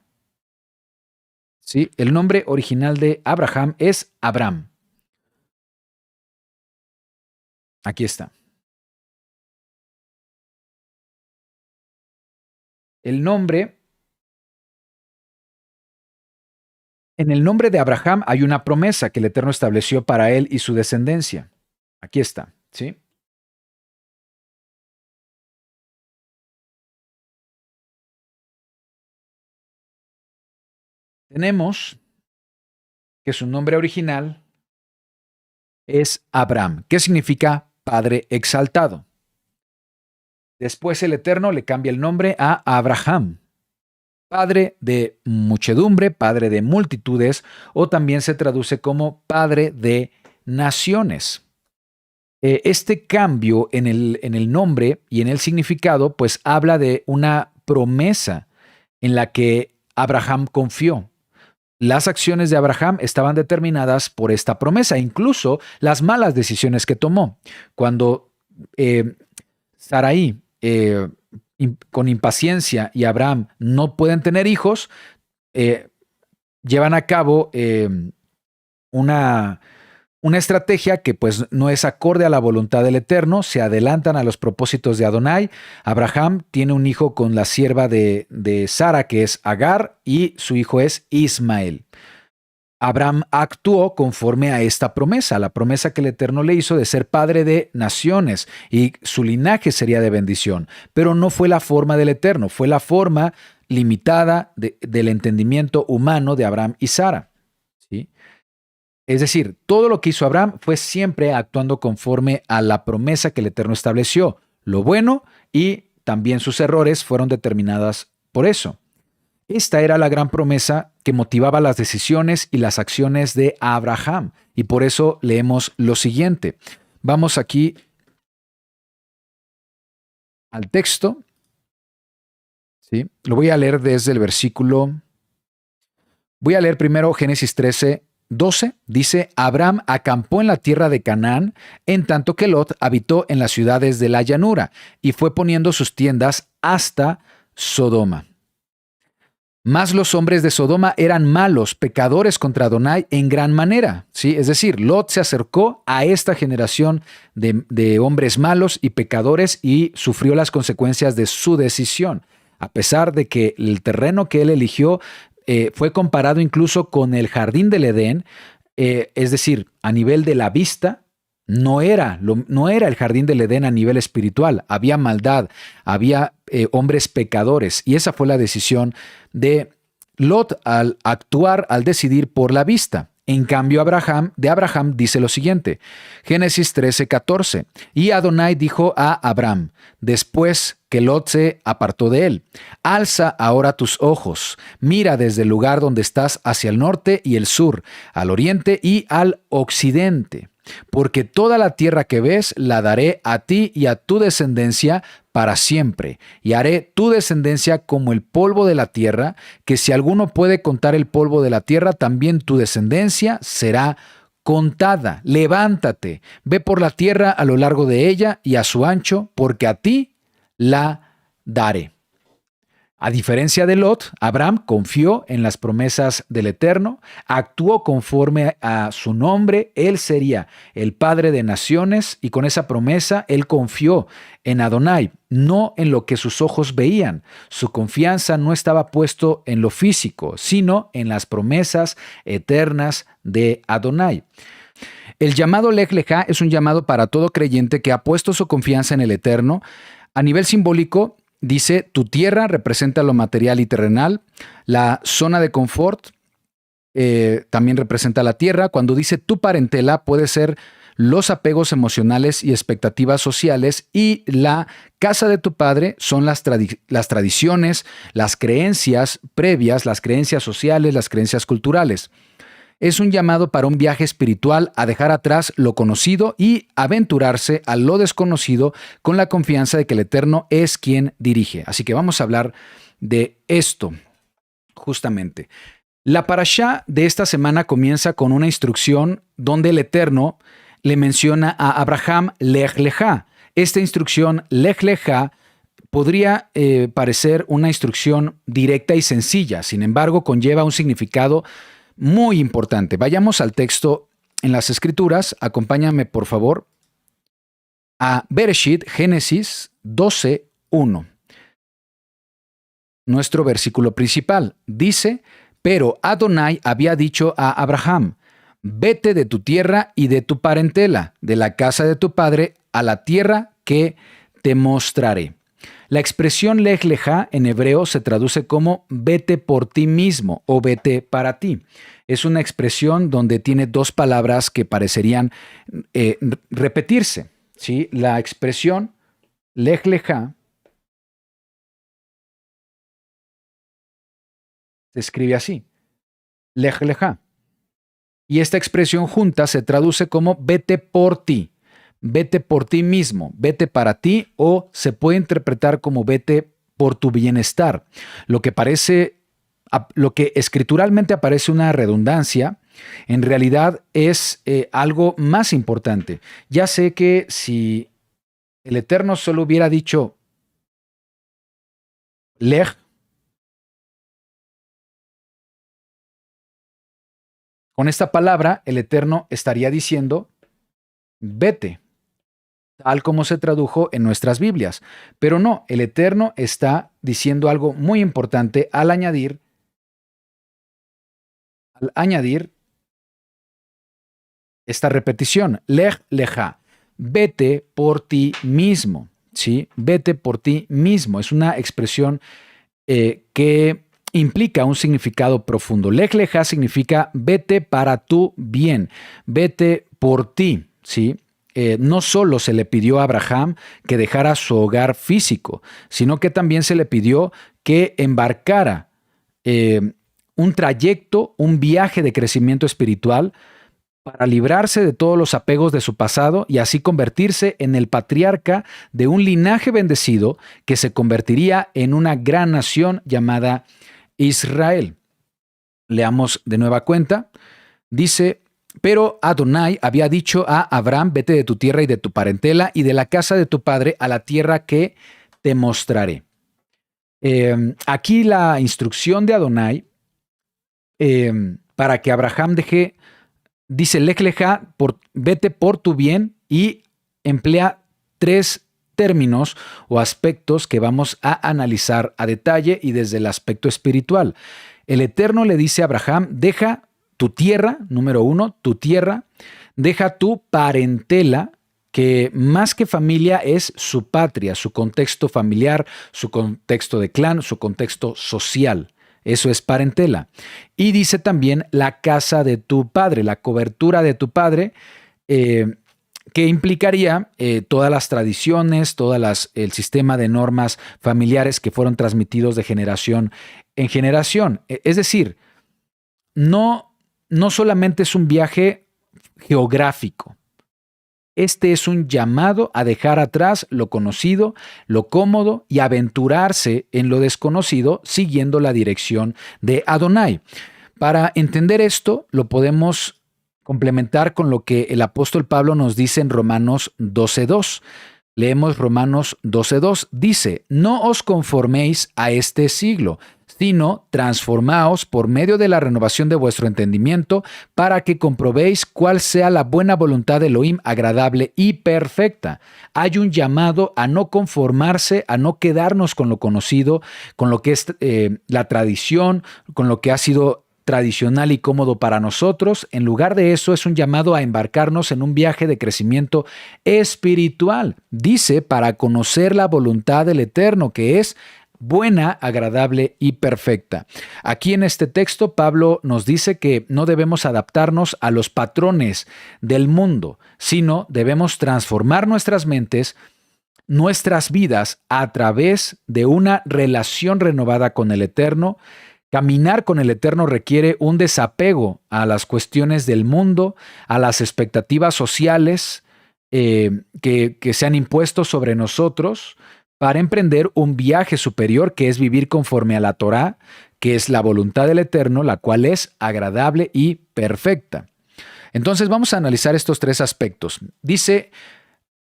¿sí? El nombre original de Abraham es Abram. Aquí está. En el nombre de Abraham hay una promesa que el Eterno estableció para él y su descendencia. Aquí está, ¿sí? Tenemos que su nombre original es Abram, que significa Padre exaltado. Después el Eterno le cambia el nombre a Abraham, Padre de muchedumbre, Padre de multitudes, o también se traduce como Padre de naciones. Este cambio en el nombre y en el significado, pues habla de una promesa en la que Abraham confió. Las acciones de Abraham estaban determinadas por esta promesa, incluso las malas decisiones que tomó. Cuando Sarai, con impaciencia, y Abraham no pueden tener hijos, llevan a cabo una estrategia que pues no es acorde a la voluntad del Eterno, se adelantan a los propósitos de Adonai. Abraham tiene un hijo con la sierva de Sara, que es Agar, y su hijo es Ismael. Abraham actuó conforme a esta promesa, la promesa que el Eterno le hizo de ser padre de naciones y su linaje sería de bendición, pero no fue la forma del Eterno, fue la forma limitada del entendimiento humano de Abraham y Sara. ¿Sí? Es decir, todo lo que hizo Abraham fue siempre actuando conforme a la promesa que el Eterno estableció. Lo bueno y también sus errores fueron determinadas por eso. Esta era la gran promesa que motivaba las decisiones y las acciones de Abraham. Y por eso leemos lo siguiente. Vamos aquí al texto. ¿Sí? Lo voy a leer desde el versículo Voy a leer primero Génesis 13:12. Dice, Abraham acampó en la tierra de Canaán, en tanto que Lot habitó en las ciudades de la llanura, y fue poniendo sus tiendas hasta Sodoma. Mas los hombres de Sodoma eran malos, pecadores contra Adonai en gran manera. ¿Sí? Es decir, Lot se acercó a esta generación de hombres malos y pecadores y sufrió las consecuencias de su decisión. A pesar de que el terreno que él eligió fue comparado incluso con el jardín del Edén, es decir, a nivel de la vista, no era el jardín del Edén a nivel espiritual. Había maldad, había hombres pecadores, y esa fue la decisión de Lot al actuar, al decidir por la vista. En cambio, de Abraham dice lo siguiente, Génesis 13:14, y Adonai dijo a Abraham, después que Lot se apartó de él, alza ahora tus ojos, mira desde el lugar donde estás hacia el norte y el sur, al oriente y al occidente, porque toda la tierra que ves la daré a ti y a tu descendencia para siempre, y haré tu descendencia como el polvo de la tierra, que si alguno puede contar el polvo de la tierra, también tu descendencia será contada. Levántate, ve por la tierra a lo largo de ella y a su ancho, porque a ti la daré. A diferencia de Lot, Abraham confió en las promesas del Eterno, actuó conforme a su nombre, él sería el padre de naciones, y con esa promesa él confió en Adonai, no en lo que sus ojos veían. Su confianza no estaba puesto en lo físico, sino en las promesas eternas de Adonai. El llamado Lej Lejá es un llamado para todo creyente que ha puesto su confianza en el Eterno. A nivel simbólico, dice, tu tierra representa lo material y terrenal, la zona de confort también representa la tierra. Cuando dice tu parentela, puede ser los apegos emocionales y expectativas sociales, y la casa de tu padre son las tradiciones, las creencias previas, las creencias sociales, las creencias culturales. Es un llamado para un viaje espiritual a dejar atrás lo conocido y aventurarse a lo desconocido con la confianza de que el Eterno es quien dirige. Así que vamos a hablar de esto, justamente. La parashá de esta semana comienza con una instrucción donde el Eterno le menciona a Abraham Lej Lejá. Esta instrucción, Lej Lejá, podría parecer una instrucción directa y sencilla, sin embargo, conlleva un significado muy importante. Vayamos al texto en las Escrituras. Acompáñame, por favor, a Bereshit, Génesis 12:1. Nuestro versículo principal dice, pero Adonai había dicho a Abraham, vete de tu tierra y de tu parentela, de la casa de tu padre, a la tierra que te mostraré. La expresión Lej Lejá en hebreo se traduce como vete por ti mismo o vete para ti. Es una expresión donde tiene dos palabras que parecerían repetirse, ¿sí? La expresión Lej Lejá se escribe así, Lej Lejá. Y esta expresión junta se traduce como vete por ti. Vete por ti mismo, vete para ti, o se puede interpretar como vete por tu bienestar. Lo que escrituralmente aparece una redundancia, en realidad es algo más importante. Ya sé que si el Eterno solo hubiera dicho Lej, con esta palabra el Eterno estaría diciendo vete, tal como se tradujo en nuestras Biblias. Pero no, el Eterno está diciendo algo muy importante al añadir esta repetición, Lej Lejá, vete por ti mismo, ¿sí? Vete por ti mismo. Es una expresión que implica un significado profundo. Lej Lejá significa vete para tu bien, vete por ti, ¿sí? No solo se le pidió a Abraham que dejara su hogar físico, sino que también se le pidió que embarcara un trayecto, un viaje de crecimiento espiritual para librarse de todos los apegos de su pasado y así convertirse en el patriarca de un linaje bendecido que se convertiría en una gran nación llamada Israel. Leamos de nueva cuenta. Dice, pero Adonai había dicho a Abraham, vete de tu tierra y de tu parentela y de la casa de tu padre a la tierra que te mostraré. Aquí la instrucción de Adonai para que Abraham dice, Lech leja, vete por tu bien, y emplea 3 términos o aspectos que vamos a analizar a detalle y desde el aspecto espiritual. El Eterno le dice a Abraham, deja tu tierra, número 1, tu tierra, deja tu parentela, que más que familia es su patria, su contexto familiar, su contexto de clan, su contexto social. Eso es parentela. Y dice también la casa de tu padre, la cobertura de tu padre, que implicaría todas las tradiciones, el sistema de normas familiares que fueron transmitidos de generación en generación. Es decir, no solamente es un viaje geográfico. Este es un llamado a dejar atrás lo conocido, lo cómodo y aventurarse en lo desconocido siguiendo la dirección de Adonai. Para entender esto, lo podemos complementar con lo que el apóstol Pablo nos dice en Romanos 12:2. Leemos Romanos 12:2. Dice, no os conforméis a este siglo, sino transformaos por medio de la renovación de vuestro entendimiento, para que comprobéis cuál sea la buena voluntad de Elohim, agradable y perfecta. Hay un llamado a no conformarse, a no quedarnos con lo conocido, con lo que es la tradición, con lo que ha sido tradicional y cómodo para nosotros. En lugar de eso, es un llamado a embarcarnos en un viaje de crecimiento espiritual. Dice, para conocer la voluntad del Eterno, que es buena, agradable y perfecta. Aquí en este texto, Pablo nos dice que no debemos adaptarnos a los patrones del mundo, sino debemos transformar nuestras mentes, nuestras vidas, a través de una relación renovada con el Eterno. Caminar con el Eterno requiere un desapego a las cuestiones del mundo, a las expectativas sociales que se han impuesto sobre nosotros, para emprender un viaje superior, que es vivir conforme a la Torá, que es la voluntad del Eterno, la cual es agradable y perfecta. Entonces vamos a analizar estos 3 aspectos. Dice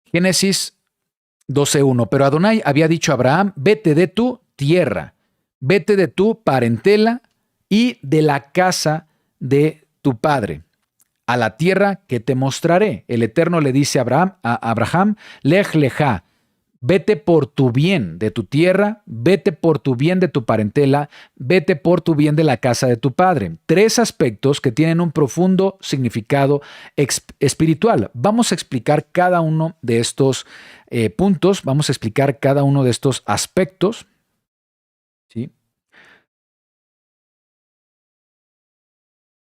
Génesis 12:1, pero Adonai había dicho a Abraham, vete de tu tierra, vete de tu parentela y de la casa de tu padre, a la tierra que te mostraré. El Eterno le dice a Abraham, lech leja, vete por tu bien de tu tierra, vete por tu bien de tu parentela, vete por tu bien de la casa de tu padre. 3 aspectos que tienen un profundo significado espiritual. Vamos a explicar cada uno de estos puntos, vamos a explicar cada uno de estos aspectos. ¿Sí?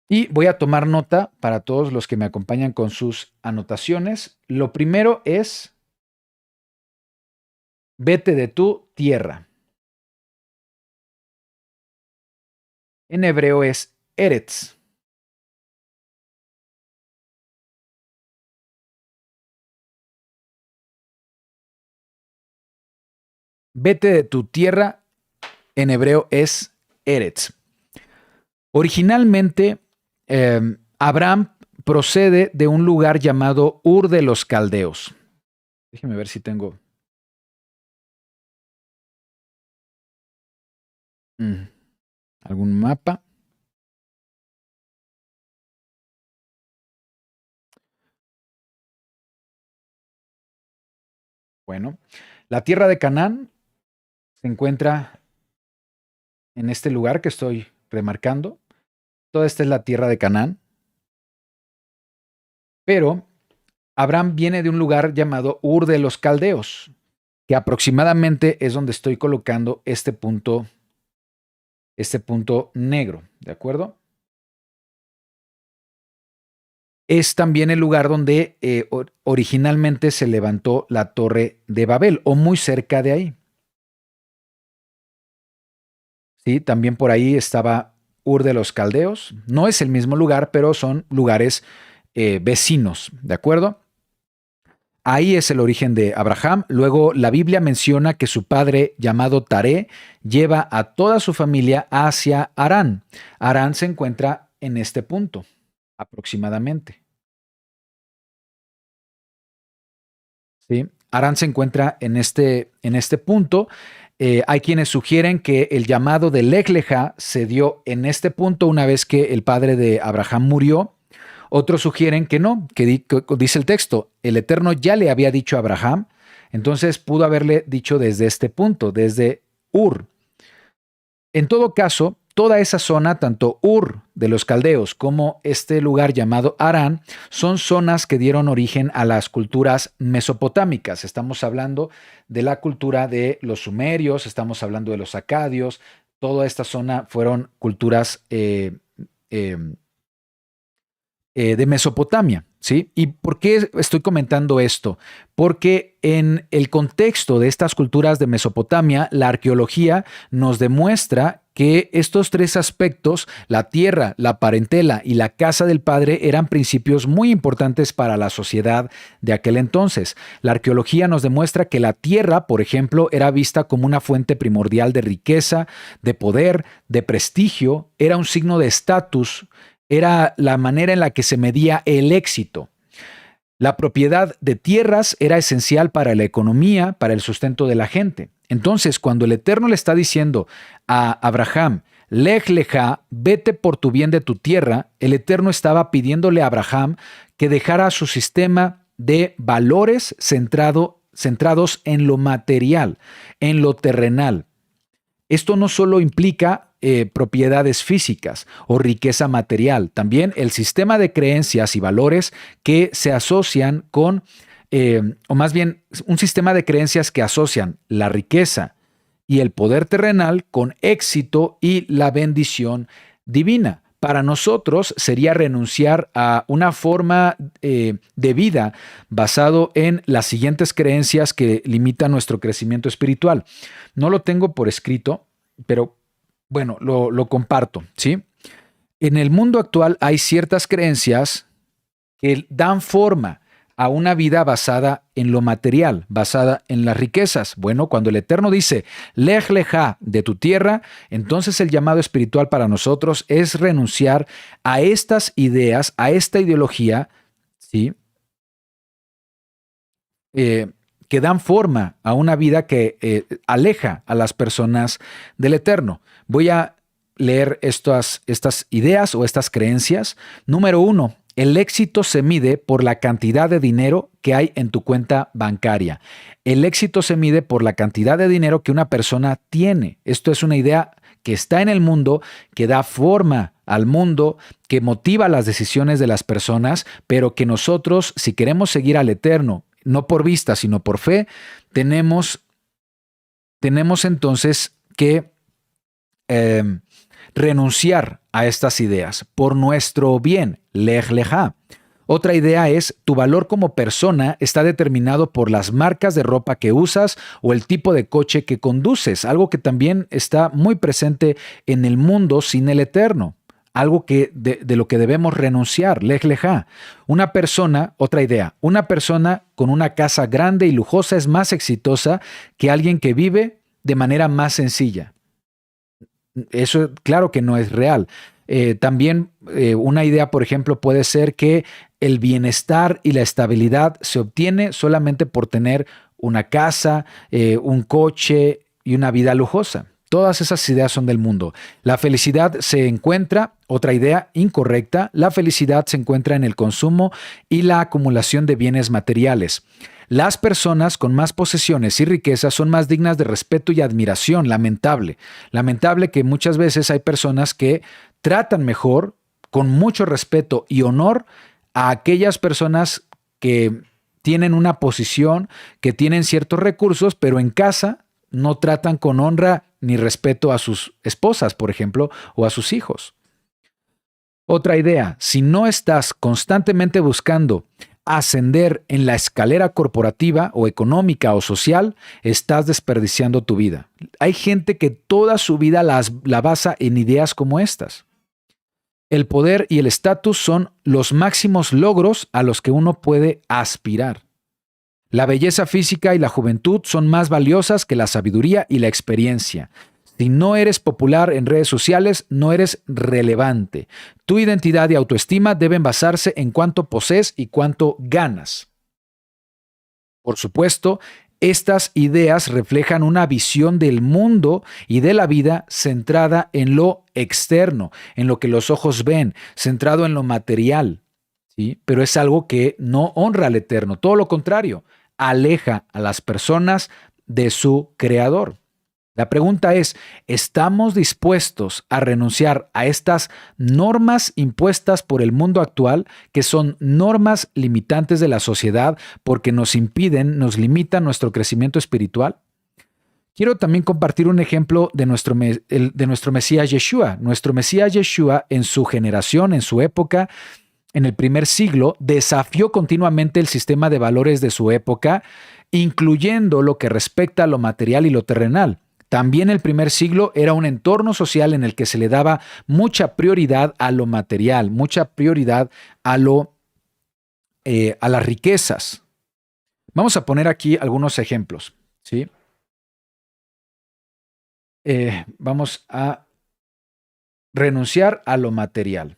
Y voy a tomar nota para todos los que me acompañan con sus anotaciones. Lo primero es, vete de tu tierra. En hebreo es eretz. Vete de tu tierra, en hebreo es eretz. Originalmente, Abraham procede de un lugar llamado Ur de los Caldeos. Déjeme ver si tengo algún mapa. Bueno, la tierra de Canaán se encuentra en este lugar que estoy remarcando. Toda esta es la tierra de Canaán. Pero Abraham viene de un lugar llamado Ur de los Caldeos, que aproximadamente es donde estoy colocando este punto negro, ¿de acuerdo? Es también el lugar donde originalmente se levantó la Torre de Babel, o muy cerca de ahí. Sí, también por ahí estaba Ur de los Caldeos. No es el mismo lugar, pero son lugares vecinos, ¿de acuerdo? Ahí es el origen de Abraham. Luego la Biblia menciona que su padre, llamado Taré, lleva a toda su familia hacia Harán. Harán se encuentra en este punto, aproximadamente. ¿Sí? Harán se encuentra en este punto. Hay quienes sugieren que el llamado de Lej Lejá se dio en este punto una vez que el padre de Abraham murió. Otros sugieren que no, que dice el texto, el Eterno ya le había dicho a Abraham, entonces pudo haberle dicho desde este punto, desde Ur. En todo caso, toda esa zona, tanto Ur de los caldeos como este lugar llamado Harán, son zonas que dieron origen a las culturas mesopotámicas. Estamos hablando de la cultura de los sumerios, estamos hablando de los acadios, toda esta zona fueron culturas de Mesopotamia, ¿sí? ¿Y por qué estoy comentando esto? Porque en el contexto de estas culturas de Mesopotamia, la arqueología nos demuestra que estos tres aspectos, la tierra, la parentela y la casa del padre, eran principios muy importantes para la sociedad de aquel entonces. La arqueología nos demuestra que la tierra, por ejemplo, era vista como una fuente primordial de riqueza, de poder, de prestigio, era un signo de estatus, era la manera en la que se medía el éxito. La propiedad de tierras era esencial para la economía, para el sustento de la gente. Entonces, cuando el Eterno le está diciendo a Abraham, Lej Lejá, vete por tu bien de tu tierra, el Eterno estaba pidiéndole a Abraham que dejara su sistema de valores centrados en lo material, en lo terrenal. Esto no solo implica propiedades físicas o riqueza material, también el sistema de creencias y valores que se asocian con, o más bien un sistema de creencias que asocian la riqueza y el poder terrenal con éxito y la bendición divina. Para nosotros sería renunciar a una forma de vida basado en las siguientes creencias que limitan nuestro crecimiento espiritual. No lo tengo por escrito, pero bueno, lo comparto, ¿sí? En el mundo actual hay ciertas creencias que dan forma a una vida basada en lo material, basada en las riquezas. Bueno, cuando el Eterno dice, Lej Lejá de tu tierra, entonces el llamado espiritual para nosotros es renunciar a estas ideas, a esta ideología, ¿sí? Que dan forma a una vida que aleja a las personas del Eterno. Voy a leer estas ideas o estas creencias. Número 1, el éxito se mide por la cantidad de dinero que hay en tu cuenta bancaria. El éxito se mide por la cantidad de dinero que una persona tiene. Esto es una idea que está en el mundo, que da forma al mundo, que motiva las decisiones de las personas, pero que nosotros, si queremos seguir al Eterno, no por vista, sino por fe, tenemos entonces que renunciar a estas ideas por nuestro bien, Lej Lejá. Otra idea es, tu valor como persona está determinado por las marcas de ropa que usas o el tipo de coche que conduces, algo que también está muy presente en el mundo sin el Eterno. Algo que de lo que debemos renunciar, Lej Lejá. Una persona, otra idea, una persona con una casa grande y lujosa es más exitosa que alguien que vive de manera más sencilla. Eso claro que no es real. También una idea, por ejemplo, puede ser que el bienestar y la estabilidad se obtiene solamente por tener una casa, un coche y una vida lujosa. Todas esas ideas son del mundo. La felicidad se encuentra, otra idea incorrecta, la felicidad se encuentra en el consumo y la acumulación de bienes materiales. Las personas con más posesiones y riquezas son más dignas de respeto y admiración. Lamentable. Lamentable que muchas veces hay personas que tratan mejor, con mucho respeto y honor, a aquellas personas que tienen una posición, que tienen ciertos recursos, pero en casa no tratan con honra ni respeto a sus esposas, por ejemplo, o a sus hijos. Otra idea, si no estás constantemente buscando ascender en la escalera corporativa o económica o social, estás desperdiciando tu vida. Hay gente que toda su vida la basa en ideas como estas. El poder y el estatus son los máximos logros a los que uno puede aspirar. La belleza física y la juventud son más valiosas que la sabiduría y la experiencia. Si no eres popular en redes sociales, no eres relevante. Tu identidad y autoestima deben basarse en cuánto posees y cuánto ganas. Por supuesto, estas ideas reflejan una visión del mundo y de la vida centrada en lo externo, en lo que los ojos ven, centrado en lo material, ¿sí? Pero es algo que no honra al Eterno, todo lo contrario, aleja a las personas de su Creador. La pregunta es, ¿estamos dispuestos a renunciar a estas normas impuestas por el mundo actual, que son normas limitantes de la sociedad porque nos impiden, nos limitan nuestro crecimiento espiritual? Quiero también compartir un ejemplo de nuestro Mesías Yeshua. Nuestro Mesías Yeshua, en su generación, en su época, en el primer siglo, desafió continuamente el sistema de valores de su época, incluyendo lo que respecta a lo material y lo terrenal. También el primer siglo era un entorno social en el que se le daba mucha prioridad a lo material, mucha prioridad a las riquezas. Vamos a poner aquí algunos ejemplos, ¿sí? Vamos a renunciar a lo material.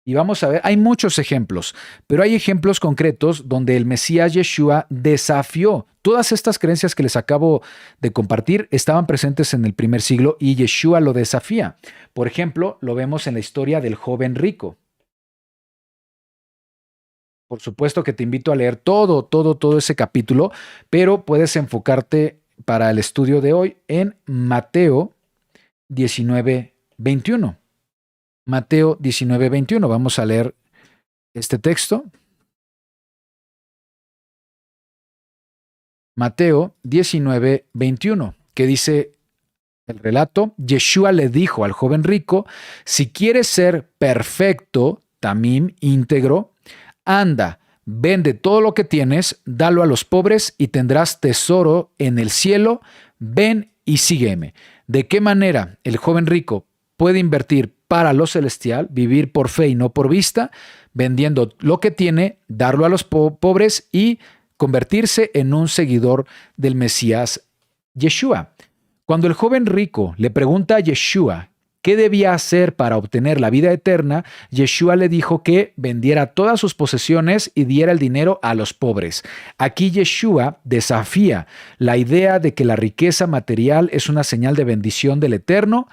Y vamos a ver, hay muchos ejemplos, pero hay ejemplos concretos donde el Mesías Yeshua desafió. Todas estas creencias que les acabo de compartir estaban presentes en el primer siglo y Yeshua lo desafía. Por ejemplo, lo vemos en la historia del joven rico. Por supuesto que te invito a leer todo ese capítulo, pero puedes enfocarte para el estudio de hoy en Mateo 19:21. Mateo 19:21. Vamos a leer este texto. Mateo 19:21, que dice el relato: Yeshua le dijo al joven rico, si quieres ser perfecto, tamim, íntegro, anda, vende todo lo que tienes, dalo a los pobres y tendrás tesoro en el cielo, ven y sígueme. ¿De qué manera el joven rico puede invertir para lo celestial, vivir por fe y no por vista, vendiendo lo que tiene, darlo a los pobres y convertirse en un seguidor del Mesías Yeshua? Cuando el joven rico le pregunta a Yeshua qué debía hacer para obtener la vida eterna, Yeshua le dijo que vendiera todas sus posesiones y diera el dinero a los pobres. Aquí Yeshua desafía la idea de que la riqueza material es una señal de bendición del Eterno,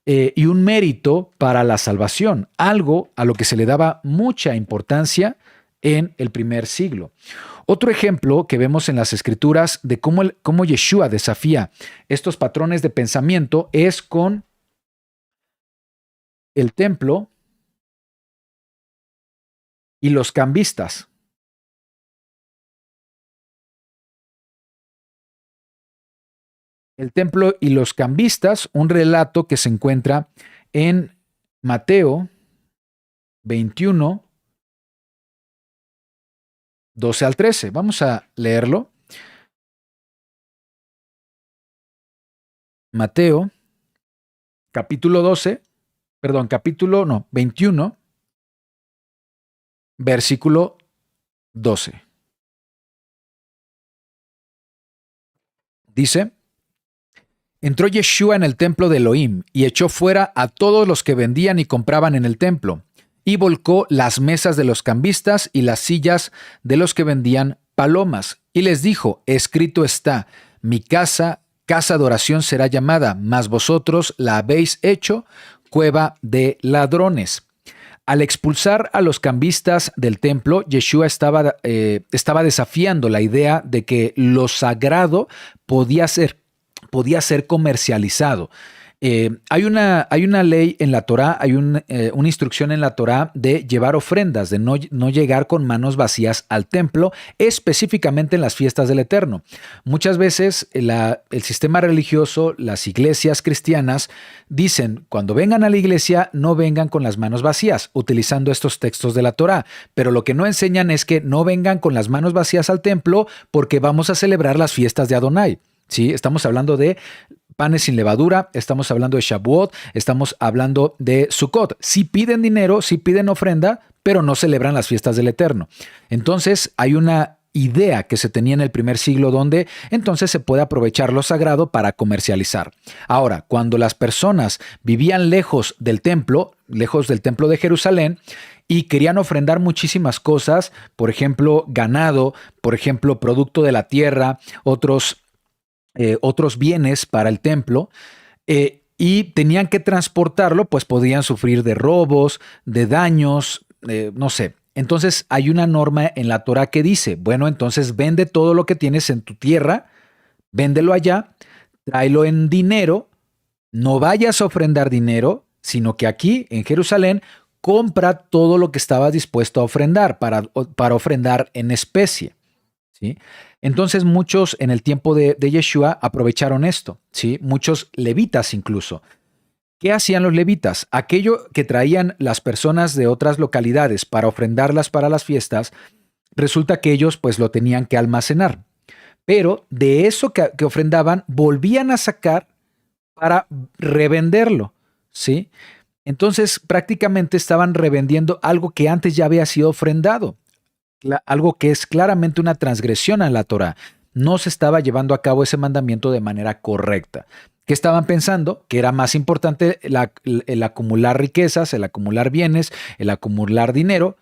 y un mérito para la salvación, algo a lo que se le daba mucha importancia en el primer siglo. Otro ejemplo que vemos en las Escrituras de cómo Yeshua desafía estos patrones de pensamiento es con el templo y los cambistas. El templo y los cambistas, un relato que se encuentra en Mateo 21, 12 al 13. Vamos a leerlo. Mateo, capítulo 21, versículo 12. Dice: entró Yeshua en el templo de Elohim y echó fuera a todos los que vendían y compraban en el templo, y volcó las mesas de los cambistas y las sillas de los que vendían palomas, y les dijo: escrito está, mi casa, casa de oración será llamada, mas vosotros la habéis hecho cueva de ladrones. Al expulsar a los cambistas del templo, Yeshua estaba desafiando la idea de que lo sagrado podía ser comercializado. Hay una ley en la Torá, hay una instrucción en la Torá de llevar ofrendas, de no llegar con manos vacías al templo, específicamente en las fiestas del Eterno. Muchas veces el sistema religioso, las iglesias cristianas, dicen, cuando vengan a la iglesia, no vengan con las manos vacías, utilizando estos textos de la Torá. Pero lo que no enseñan es que no vengan con las manos vacías al templo porque vamos a celebrar las fiestas de Adonai. ¿Sí? Estamos hablando de panes sin levadura, estamos hablando de Shavuot, estamos hablando de Sukkot. Sí piden dinero, sí piden ofrenda, pero no celebran las fiestas del Eterno. Entonces hay una idea que se tenía en el primer siglo donde entonces se puede aprovechar lo sagrado para comercializar. Ahora, cuando las personas vivían lejos del templo de Jerusalén, y querían ofrendar muchísimas cosas, por ejemplo, ganado, por ejemplo, producto de la tierra, otros bienes para el templo, y tenían que transportarlo, pues podían sufrir de robos, de daños, no sé. Entonces hay una norma en la Torá que dice, bueno, entonces vende todo lo que tienes en tu tierra, véndelo allá, tráelo en dinero, no vayas a ofrendar dinero, sino que aquí en Jerusalén compra todo lo que estabas dispuesto a ofrendar para ofrendar en especie. ¿Sí? Entonces muchos en el tiempo de Yeshua aprovecharon esto, ¿sí? Muchos levitas incluso. ¿Qué hacían los levitas? Aquello que traían las personas de otras localidades para ofrendarlas para las fiestas, resulta que ellos pues lo tenían que almacenar. Pero de eso que ofrendaban, volvían a sacar para revenderlo, ¿sí? Entonces prácticamente estaban revendiendo algo que antes ya había sido ofrendado. Algo que es claramente una transgresión a la Torá. No se estaba llevando a cabo ese mandamiento de manera correcta. ¿Qué estaban pensando? Que era más importante el acumular riquezas, el acumular bienes, el acumular dinero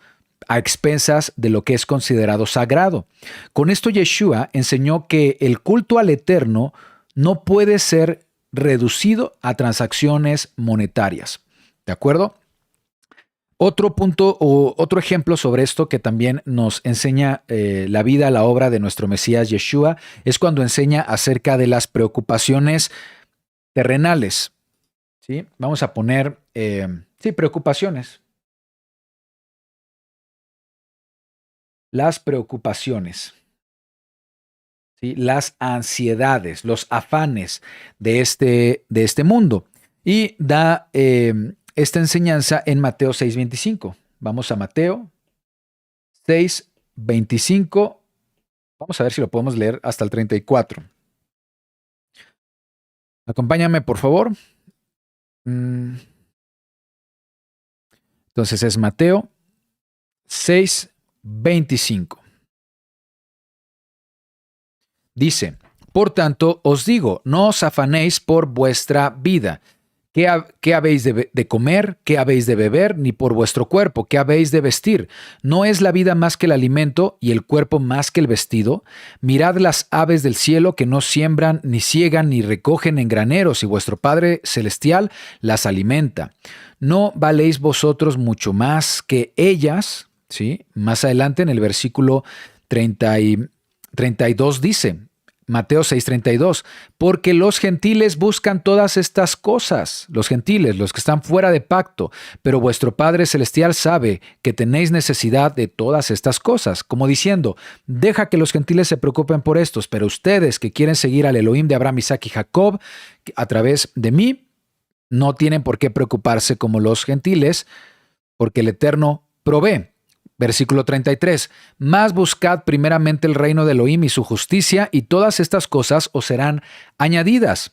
a expensas de lo que es considerado sagrado. Con esto Yeshua enseñó que el culto al Eterno no puede ser reducido a transacciones monetarias. ¿De acuerdo? Otro punto o otro ejemplo sobre esto que también nos enseña la vida, la obra de nuestro Mesías Yeshua, es cuando enseña acerca de las preocupaciones terrenales. ¿Sí? Vamos a poner, preocupaciones. Las preocupaciones, ¿sí? Las ansiedades, los afanes de este mundo. Y da esta enseñanza en Mateo 6:25. Vamos a Mateo 6:25. Vamos a ver si lo podemos leer hasta el 34. Acompáñame, por favor. Entonces es Mateo 6:25. Dice, por tanto, os digo, no os afanéis por vuestra vida. ¿Qué habéis de comer? ¿Qué habéis de beber? Ni por vuestro cuerpo, ¿qué habéis de vestir? ¿No es la vida más que el alimento y el cuerpo más que el vestido? Mirad las aves del cielo que no siembran, ni ciegan, ni recogen en graneros, y vuestro Padre Celestial las alimenta. ¿No valéis vosotros mucho más que ellas? ¿Sí? Más adelante en el versículo 32 dice, Mateo 6:32, porque los gentiles buscan todas estas cosas, los gentiles, los que están fuera de pacto, pero vuestro Padre Celestial sabe que tenéis necesidad de todas estas cosas, como diciendo, deja que los gentiles se preocupen por estos, pero ustedes que quieren seguir al Elohim de Abraham, Isaac y Jacob, a través de mí, no tienen por qué preocuparse como los gentiles, porque el Eterno provee. Versículo 33, mas buscad primeramente el reino de Elohim y su justicia, y todas estas cosas os serán añadidas.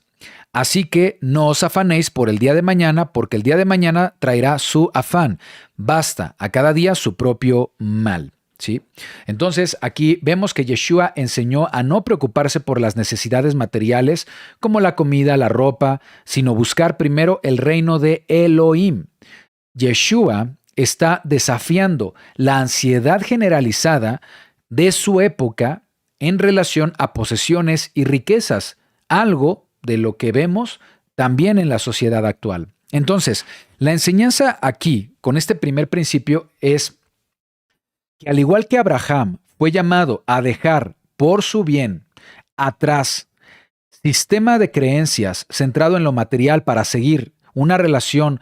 Así que no os afanéis por el día de mañana, porque el día de mañana traerá su afán. Basta a cada día su propio mal. ¿Sí? Entonces aquí vemos que Yeshua enseñó a no preocuparse por las necesidades materiales como la comida, la ropa, sino buscar primero el reino de Elohim. Yeshua está desafiando la ansiedad generalizada de su época en relación a posesiones y riquezas, algo de lo que vemos también en la sociedad actual. Entonces, la enseñanza aquí, con este primer principio, es que al igual que Abraham fue llamado a dejar por su bien atrás sistema de creencias centrado en lo material para seguir una relación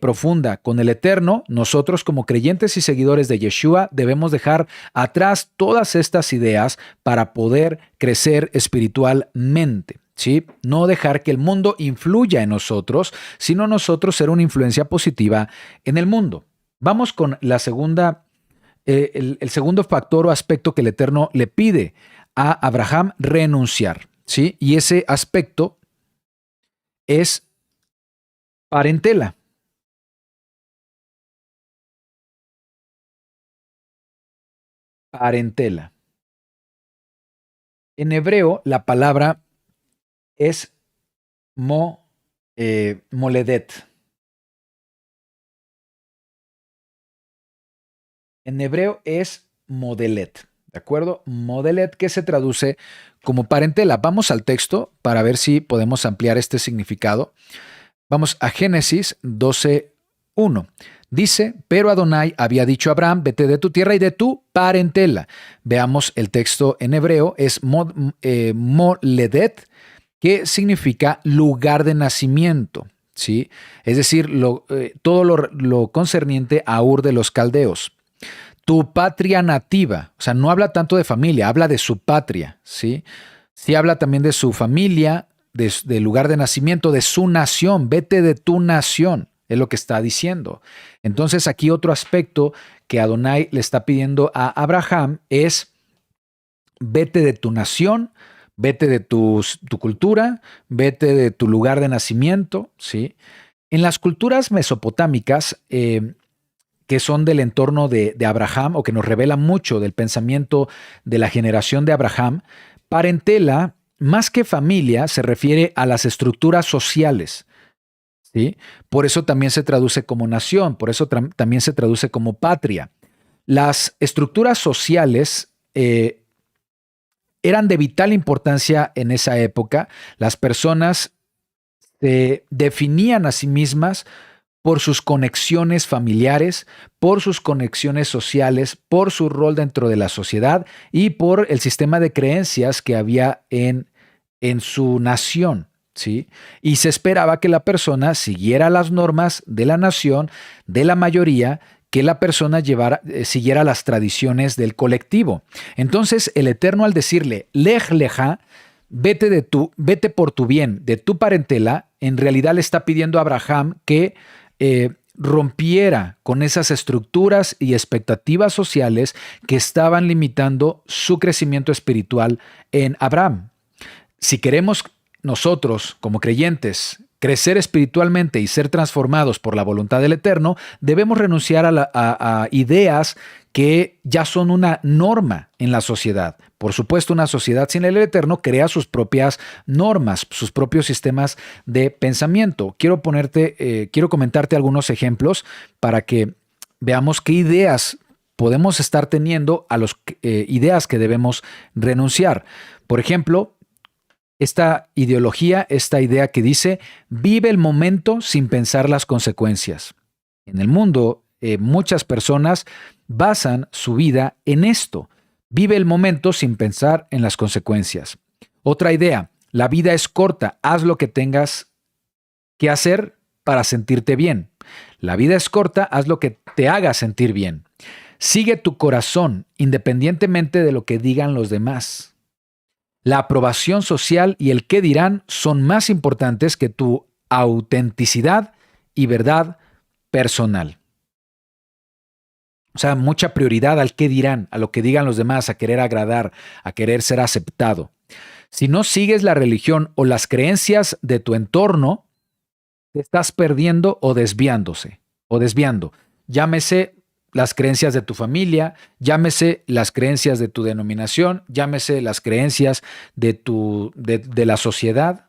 profunda con el Eterno, nosotros como creyentes y seguidores de Yeshua debemos dejar atrás todas estas ideas para poder crecer espiritualmente. ¿Sí? No dejar que el mundo influya en nosotros, sino nosotros ser una influencia positiva en el mundo. Vamos con la segunda, el segundo factor o aspecto que el Eterno le pide a Abraham renunciar. ¿Sí? Y ese aspecto es parentela. Parentela. En hebreo, la palabra es moledet. En hebreo es modelet, ¿de acuerdo? Modelet, que se traduce como parentela. Vamos al texto para ver si podemos ampliar este significado. Vamos a Génesis 12:1. Dice, pero Adonai había dicho a Abraham, vete de tu tierra y de tu parentela. Veamos el texto en hebreo, es moledet, que significa lugar de nacimiento, ¿sí? Es decir, todo lo concerniente a Ur de los caldeos. Tu patria nativa, o sea, no habla tanto de familia, habla de su patria, ¿sí? Sí habla también de su familia, del lugar de nacimiento, de su nación, vete de tu nación, es lo que está diciendo. Entonces aquí otro aspecto que Adonai le está pidiendo a Abraham es, vete de tu nación, vete de tu cultura, vete de tu lugar de nacimiento, ¿sí? En las culturas mesopotámicas, que son del entorno de Abraham o que nos revelan mucho del pensamiento de la generación de Abraham, parentela, más que familia, se refiere a las estructuras sociales, ¿sí? Por eso también se traduce como nación, por eso también se traduce como patria. Las estructuras sociales eran de vital importancia en esa época. Las personas se definían a sí mismas por sus conexiones familiares, por sus conexiones sociales, por su rol dentro de la sociedad y por el sistema de creencias que había en su nación, ¿sí? Y se esperaba que la persona siguiera las normas de la nación, de la mayoría, que la persona siguiera las tradiciones del colectivo. Entonces, el Eterno, al decirle, Lej leja, vete por tu bien, de tu parentela, en realidad le está pidiendo a Abraham que rompiera con esas estructuras y expectativas sociales que estaban limitando su crecimiento espiritual en Abraham. Si queremos nosotros, como creyentes, crecer espiritualmente y ser transformados por la voluntad del Eterno, debemos renunciar a ideas que ya son una norma en la sociedad. Por supuesto, una sociedad sin el Eterno crea sus propias normas, sus propios sistemas de pensamiento. Quiero comentarte algunos ejemplos para que veamos qué ideas podemos estar teniendo a las ideas que debemos renunciar. Por ejemplo, esta ideología, esta idea que dice, vive el momento sin pensar las consecuencias. En el mundo, muchas personas basan su vida en esto. Vive el momento sin pensar en las consecuencias. Otra idea, la vida es corta, haz lo que tengas que hacer para sentirte bien. La vida es corta, haz lo que te haga sentir bien. Sigue tu corazón, independientemente de lo que digan los demás. La aprobación social y el qué dirán son más importantes que tu autenticidad y verdad personal. O sea, mucha prioridad al qué dirán, a lo que digan los demás, a querer agradar, a querer ser aceptado. Si no sigues la religión o las creencias de tu entorno, te estás perdiendo o desviando. Llámese las creencias de tu familia, llámese las creencias de tu denominación, llámese las creencias de la sociedad.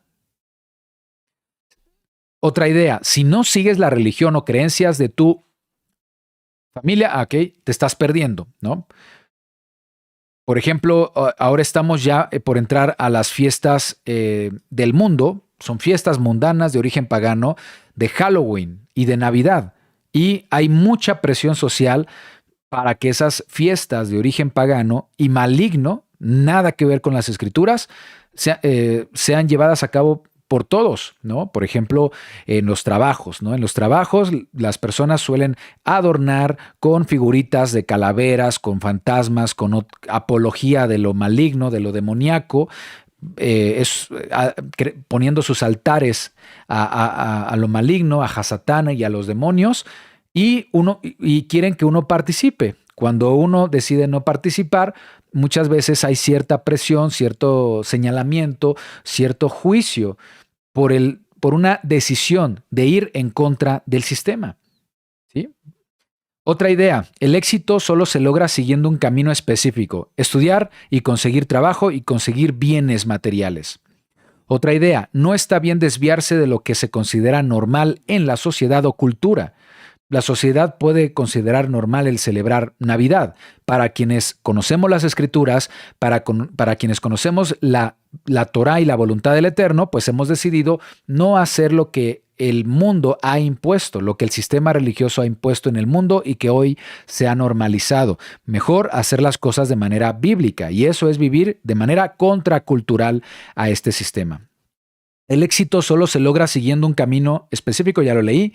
Otra idea, si no sigues la religión o creencias de tu familia, ok, te estás perdiendo, ¿no? Por ejemplo, ahora estamos ya por entrar a las fiestas del mundo, son fiestas mundanas de origen pagano, de Halloween y de Navidad. Y hay mucha presión social para que esas fiestas de origen pagano y maligno, nada que ver con las escrituras, sean llevadas a cabo por todos, ¿no? Por ejemplo, en los trabajos, ¿no? En los trabajos las personas suelen adornar con figuritas de calaveras, con fantasmas, con apología de lo maligno, de lo demoníaco, poniendo sus altares a lo maligno, a Hasatán y a los demonios, y quieren que uno participe. Cuando uno decide no participar, muchas veces hay cierta presión, cierto señalamiento, cierto juicio por una decisión de ir en contra del sistema. ¿Sí? Otra idea, el éxito solo se logra siguiendo un camino específico, estudiar y conseguir trabajo y conseguir bienes materiales. Otra idea, no está bien desviarse de lo que se considera normal en la sociedad o cultura. La sociedad puede considerar normal el celebrar Navidad. Para quienes conocemos las Escrituras, para quienes conocemos la Torá y la voluntad del Eterno, pues hemos decidido no hacer lo que el mundo ha impuesto, lo que el sistema religioso ha impuesto en el mundo y que hoy se ha normalizado. Mejor hacer las cosas de manera bíblica, y eso es vivir de manera contracultural a este sistema. El éxito solo se logra siguiendo un camino específico, ya lo leí.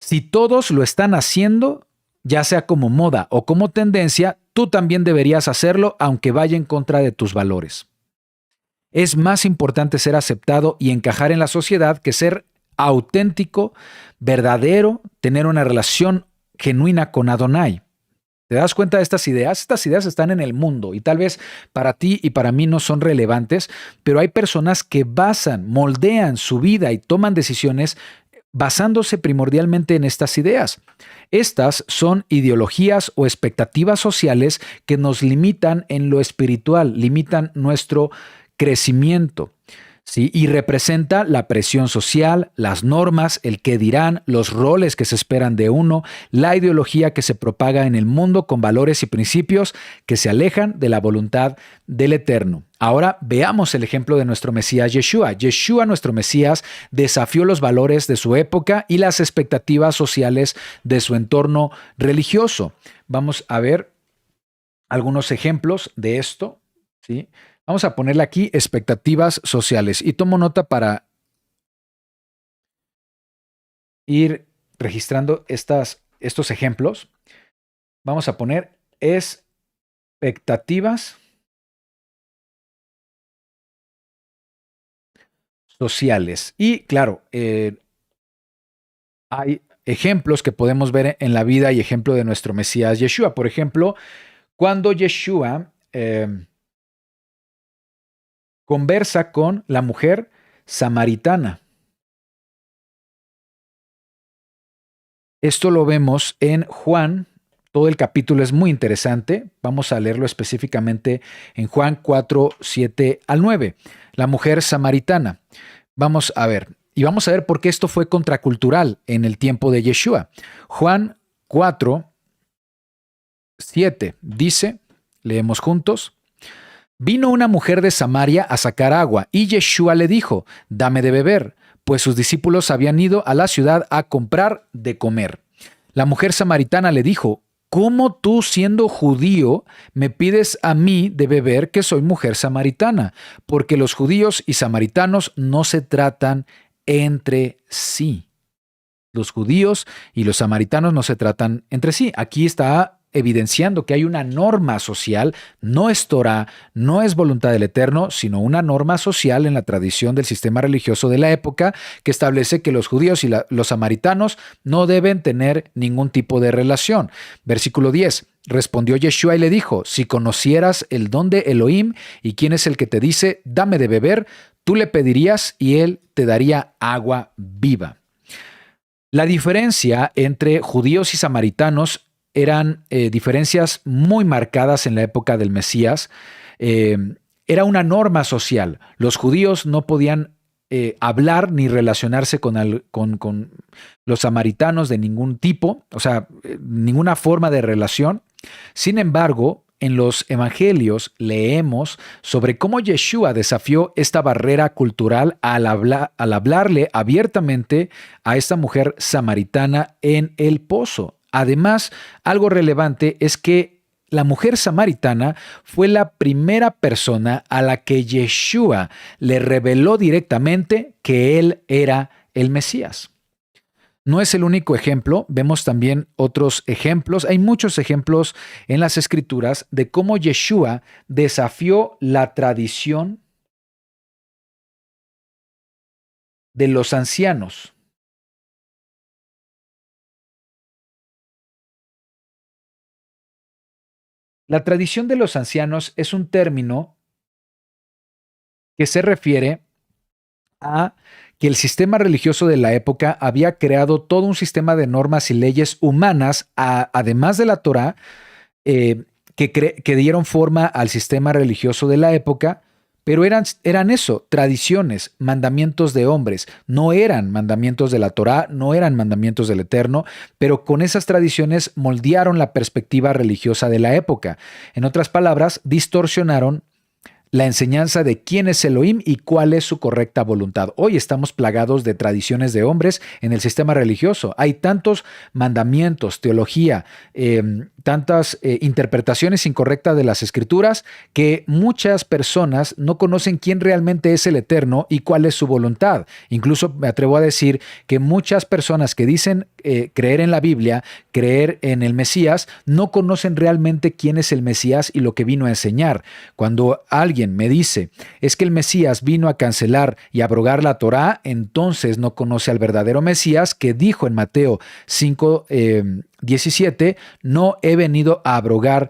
Si todos lo están haciendo, ya sea como moda o como tendencia, tú también deberías hacerlo aunque vaya en contra de tus valores. Es más importante ser aceptado y encajar en la sociedad que ser auténtico, verdadero, tener una relación genuina con Adonai. ¿Te das cuenta de estas ideas? Estas ideas están en el mundo y tal vez para ti y para mí no son relevantes, pero hay personas que moldean su vida y toman decisiones basándose primordialmente en estas ideas. Estas son ideologías o expectativas sociales que nos limitan en lo espiritual, limitan nuestro crecimiento. ¿Sí? Y representa la presión social, las normas, el qué dirán, los roles que se esperan de uno, la ideología que se propaga en el mundo con valores y principios que se alejan de la voluntad del Eterno. Ahora veamos el ejemplo de nuestro Mesías Yeshua. Yeshua, nuestro Mesías, desafió los valores de su época y las expectativas sociales de su entorno religioso. Vamos a ver algunos ejemplos de esto, ¿sí? Vamos a ponerle aquí expectativas sociales y tomo nota para ir registrando estos ejemplos. Vamos a poner expectativas sociales. Y claro, hay ejemplos que podemos ver en la vida y ejemplo de nuestro Mesías Yeshua. Por ejemplo, cuando Yeshua conversa con la mujer samaritana. Esto lo vemos en Juan, todo el capítulo es muy interesante, vamos a leerlo específicamente en Juan 4, 7 al 9, la mujer samaritana. Vamos a ver, y vamos a ver por qué esto fue contracultural en el tiempo de Yeshua. Juan 4, 7 dice, leemos juntos, vino una mujer de Samaria a sacar agua, y Yeshua le dijo, dame de beber, pues sus discípulos habían ido a la ciudad a comprar de comer. La mujer samaritana le dijo, ¿cómo tú, siendo judío, me pides a mí de beber que soy mujer samaritana? Porque los judíos y samaritanos no se tratan entre sí. Los judíos y los samaritanos no se tratan entre sí. Aquí está evidenciando que hay una norma social, no es Torah, no es voluntad del Eterno, sino una norma social en la tradición del sistema religioso de la época que establece que los judíos y los samaritanos no deben tener ningún tipo de relación. Versículo 10. Respondió Yeshua y le dijo, si conocieras el don de Elohim y quién es el que te dice, dame de beber, tú le pedirías y él te daría agua viva. La diferencia entre judíos y samaritanos eran diferencias muy marcadas en la época del Mesías. Era una norma social. Los judíos no podían hablar ni relacionarse con los samaritanos de ningún tipo, o sea, ninguna forma de relación. Sin embargo, en los evangelios leemos sobre cómo Yeshua desafió esta barrera cultural al hablarle abiertamente a esta mujer samaritana en el pozo. Además, algo relevante es que la mujer samaritana fue la primera persona a la que Yeshua le reveló directamente que él era el Mesías. No es el único ejemplo, vemos también otros ejemplos. Hay muchos ejemplos en las Escrituras de cómo Yeshua desafió la tradición de los ancianos. La tradición de los ancianos es un término que se refiere a que el sistema religioso de la época había creado todo un sistema de normas y leyes humanas, además de la Torá, que dieron forma al sistema religioso de la época, pero eran eso, tradiciones, mandamientos de hombres. No eran mandamientos de la Torá, no eran mandamientos del Eterno, pero con esas tradiciones moldearon la perspectiva religiosa de la época. En otras palabras, distorsionaron la enseñanza de quién es Elohim y cuál es su correcta voluntad. Hoy estamos plagados de tradiciones de hombres en el sistema religioso. Hay tantos mandamientos, teología, tantas interpretaciones incorrectas de las escrituras que muchas personas no conocen quién realmente es el Eterno y cuál es su voluntad. Incluso me atrevo a decir que muchas personas que dicen creer en la Biblia, creer en el Mesías, no conocen realmente quién es el Mesías y lo que vino a enseñar. Cuando alguien me dice, es que el Mesías vino a cancelar y abrogar la Torá, entonces no conoce al verdadero Mesías que dijo en Mateo 5:17, no he venido a abrogar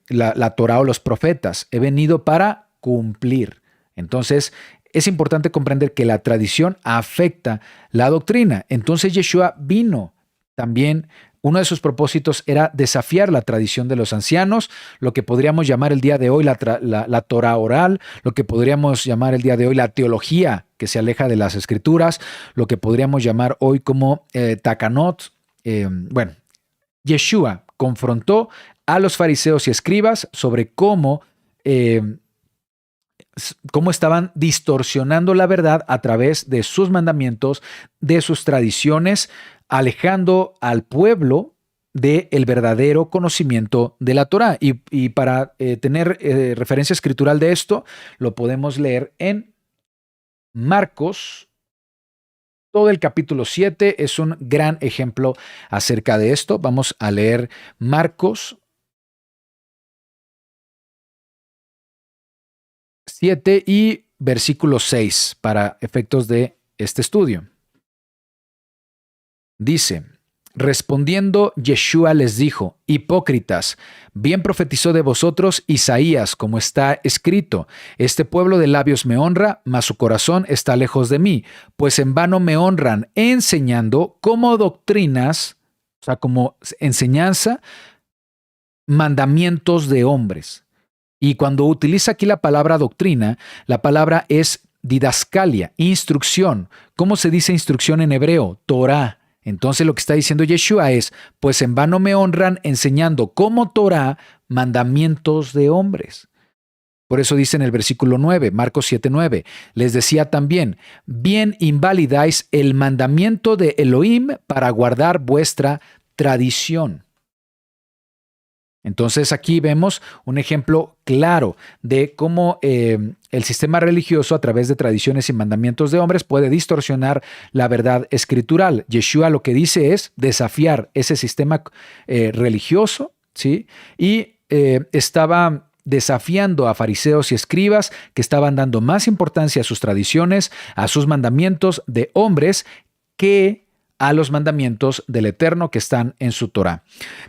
la Torá o los profetas, he venido para cumplir. Entonces, es importante comprender que la tradición afecta la doctrina. Entonces, Yeshua vino también. Uno de sus propósitos era desafiar la tradición de los ancianos, lo que podríamos llamar el día de hoy la Torah oral, lo que podríamos llamar el día de hoy la teología que se aleja de las escrituras, lo que podríamos llamar hoy como Takanot. Yeshua confrontó a los fariseos y escribas sobre cómo estaban distorsionando la verdad a través de sus mandamientos, de sus tradiciones, alejando al pueblo del verdadero conocimiento de la Torá. Y para tener referencia escritural de esto, lo podemos leer en Marcos. Todo el capítulo 7 es un gran ejemplo acerca de esto. Vamos a leer Marcos 7 y versículo 6 para efectos de este estudio. Dice, respondiendo Yeshua les dijo, hipócritas, bien profetizó de vosotros Isaías, como está escrito, este pueblo de labios me honra, mas su corazón está lejos de mí, pues en vano me honran, enseñando como doctrinas, o sea, como enseñanza, mandamientos de hombres. Y cuando utiliza aquí la palabra doctrina, la palabra es didascalia, instrucción. ¿Cómo se dice instrucción en hebreo? Torah. Entonces lo que está diciendo Yeshua es, pues en vano me honran enseñando como Torah mandamientos de hombres. Por eso dice en el versículo 9, Marcos 7:9, les decía también, bien invalidáis el mandamiento de Elohim para guardar vuestra tradición. Entonces aquí vemos un ejemplo claro de cómo el sistema religioso a través de tradiciones y mandamientos de hombres puede distorsionar la verdad escritural. Yeshua lo que dice es desafiar ese sistema religioso, ¿sí? Y estaba desafiando a fariseos y escribas que estaban dando más importancia a sus tradiciones, a sus mandamientos de hombres que a los mandamientos del Eterno que están en su Torá.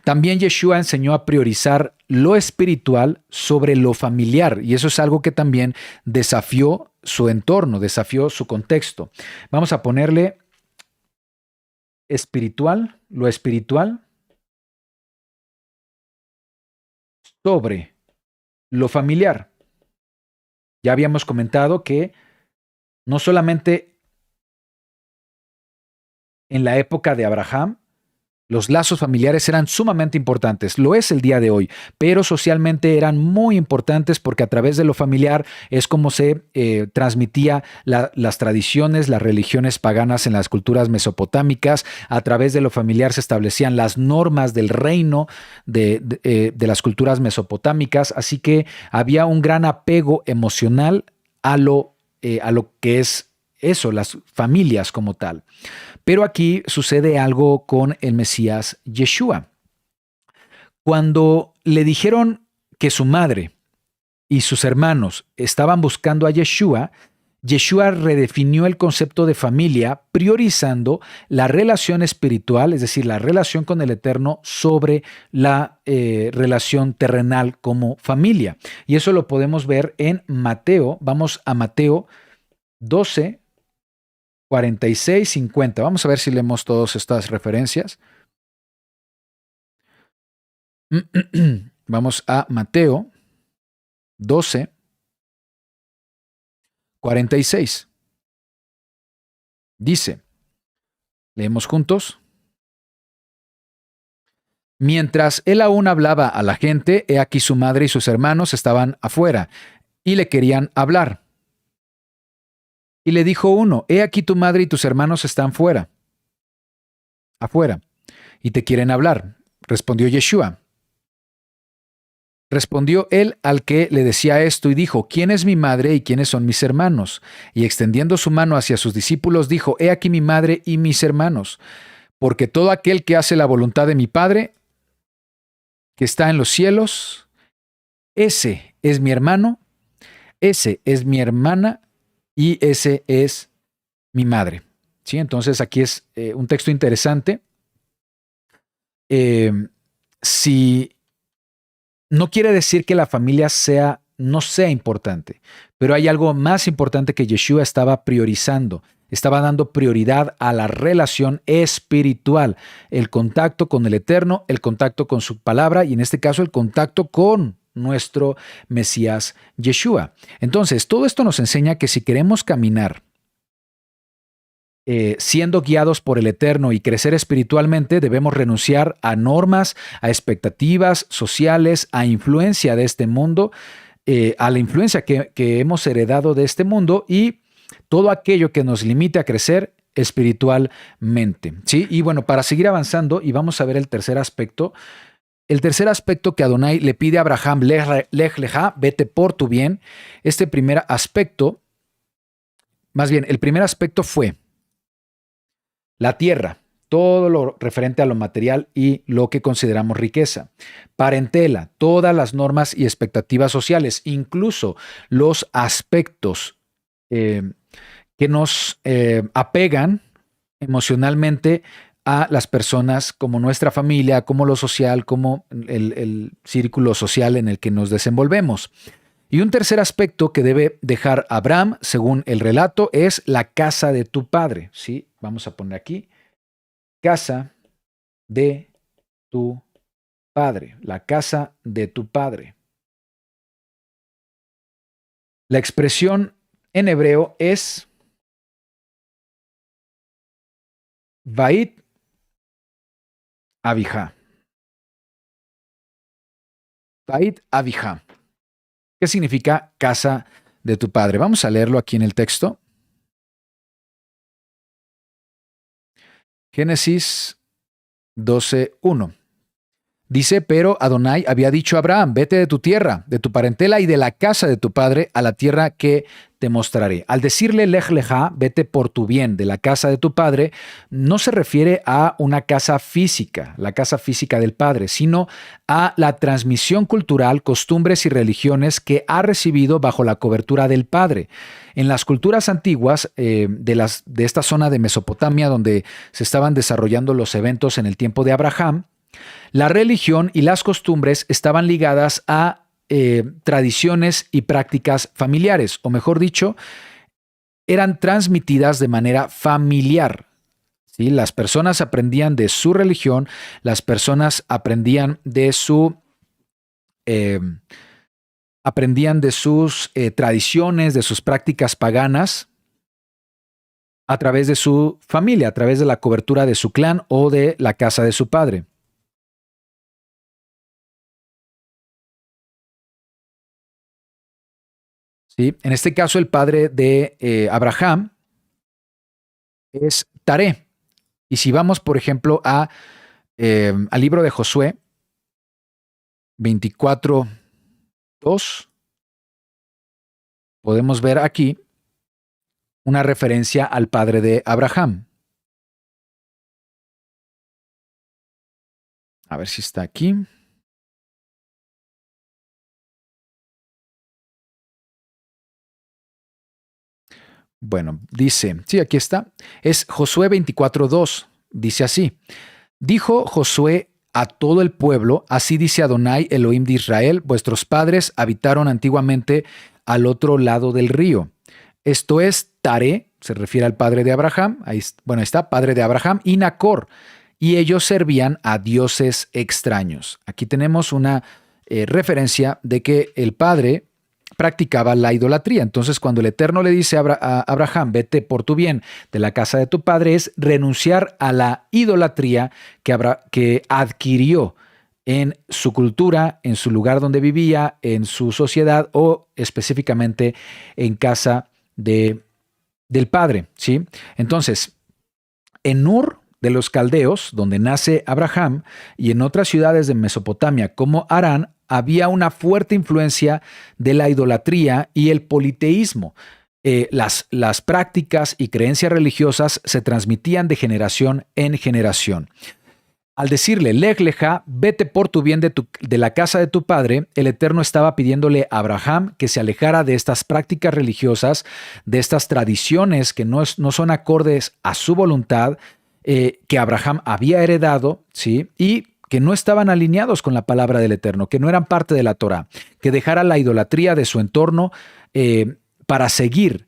También Yeshua enseñó a priorizar lo espiritual sobre lo familiar, y eso es algo que también desafió su entorno, desafió su contexto. Vamos a ponerle espiritual, lo espiritual sobre lo familiar. Ya habíamos comentado que no solamente en la época de Abraham, los lazos familiares eran sumamente importantes, lo es el día de hoy, pero socialmente eran muy importantes porque a través de lo familiar es como se transmitía las tradiciones, las religiones paganas en las culturas mesopotámicas. A través de lo familiar se establecían las normas del reino de las culturas mesopotámicas, así que había un gran apego emocional a lo que es eso, las familias como tal. Pero aquí sucede algo con el Mesías Yeshua. Cuando le dijeron que su madre y sus hermanos estaban buscando a Yeshua, Yeshua redefinió el concepto de familia, priorizando la relación espiritual, es decir, la relación con el Eterno sobre la relación terrenal como familia. Y eso lo podemos ver en Mateo. Vamos a Mateo 12, 46, 50. Vamos a ver si leemos todas estas referencias. Vamos a Mateo 12, 46. Dice, leemos juntos. Mientras él aún hablaba a la gente, he aquí su madre y sus hermanos estaban afuera y le querían hablar. Y le dijo uno, he aquí tu madre y tus hermanos están afuera, y te quieren hablar. Respondió Yeshua. Respondió él al que le decía esto y dijo, ¿quién es mi madre y quiénes son mis hermanos? Y extendiendo su mano hacia sus discípulos, dijo, he aquí mi madre y mis hermanos, porque todo aquel que hace la voluntad de mi Padre, que está en los cielos, ese es mi hermano, ese es mi hermana y ese es mi madre. ¿Sí? Entonces aquí es un texto interesante. Si no quiere decir que la familia no sea importante, pero hay algo más importante que Yeshua estaba priorizando. Estaba dando prioridad a la relación espiritual, el contacto con el Eterno, el contacto con su palabra y en este caso el contacto con nuestro Mesías Yeshua. Entonces, todo esto nos enseña que si queremos caminar siendo guiados por el Eterno y crecer espiritualmente, debemos renunciar a normas, a expectativas sociales, a influencia de este mundo, a la influencia que hemos heredado de este mundo y todo aquello que nos limite a crecer espiritualmente. ¿Sí? Y bueno, para seguir avanzando, y vamos a ver el tercer aspecto que Adonai le pide a Abraham, lech lecha, vete por tu bien. Este primer aspecto, más bien, el primer aspecto fue la tierra, todo lo referente a lo material y lo que consideramos riqueza. Parentela, todas las normas y expectativas sociales, incluso los aspectos que nos apegan emocionalmente a las personas como nuestra familia, como lo social, como el círculo social en el que nos desenvolvemos. Y un tercer aspecto que debe dejar Abraham, según el relato, es la casa de tu padre. ¿Sí? Vamos a poner aquí, casa de tu padre, la casa de tu padre. La expresión en hebreo es Bait Abijá. Bait Abijá. ¿Qué significa casa de tu padre? Vamos a leerlo aquí en el texto. Génesis 12:1. Dice, pero Adonai había dicho a Abraham, vete de tu tierra, de tu parentela y de la casa de tu padre a la tierra que te mostraré. Al decirle lech lecha, vete por tu bien, de la casa de tu padre, no se refiere a una casa física, la casa física del padre, sino a la transmisión cultural, costumbres y religiones que ha recibido bajo la cobertura del padre. En las culturas antiguas de esta zona de Mesopotamia, donde se estaban desarrollando los eventos en el tiempo de Abraham, la religión y las costumbres estaban ligadas a tradiciones y prácticas familiares, o mejor dicho, eran transmitidas de manera familiar. ¿Sí? Las personas aprendían de su religión, las personas aprendían de sus tradiciones, de sus prácticas paganas, a través de su familia, a través de la cobertura de su clan o de la casa de su padre. ¿Sí? En este caso, el padre de Abraham es Taré. Y si vamos, por ejemplo, al libro de Josué 24:2, podemos ver aquí una referencia al padre de Abraham. A ver si está aquí. Bueno, dice, sí, aquí está. Es Josué 24:2. Dice así. Dijo Josué a todo el pueblo, así dice Adonai, Elohim de Israel, vuestros padres habitaron antiguamente al otro lado del río. Esto es Taré, se refiere al padre de Abraham, ahí está, padre de Abraham y Nacor, y ellos servían a dioses extraños. Aquí tenemos una referencia de que el padre practicaba la idolatría. Entonces, cuando el Eterno le dice a Abraham, vete por tu bien de la casa de tu padre, es renunciar a la idolatría que adquirió en su cultura, en su lugar donde vivía, en su sociedad o específicamente en casa del padre, ¿sí? Entonces, en Ur de los caldeos, donde nace Abraham, y en otras ciudades de Mesopotamia como Harán, había una fuerte influencia de la idolatría y el politeísmo. Las prácticas y creencias religiosas se transmitían de generación en generación. Al decirle, Lej leja, vete por tu bien de la casa de tu padre, el Eterno estaba pidiéndole a Abraham que se alejara de estas prácticas religiosas, de estas tradiciones que no son acordes a su voluntad, que Abraham había heredado, ¿sí? Y que no estaban alineados con la palabra del Eterno, que no eran parte de la Torá, que dejara la idolatría de su entorno para seguir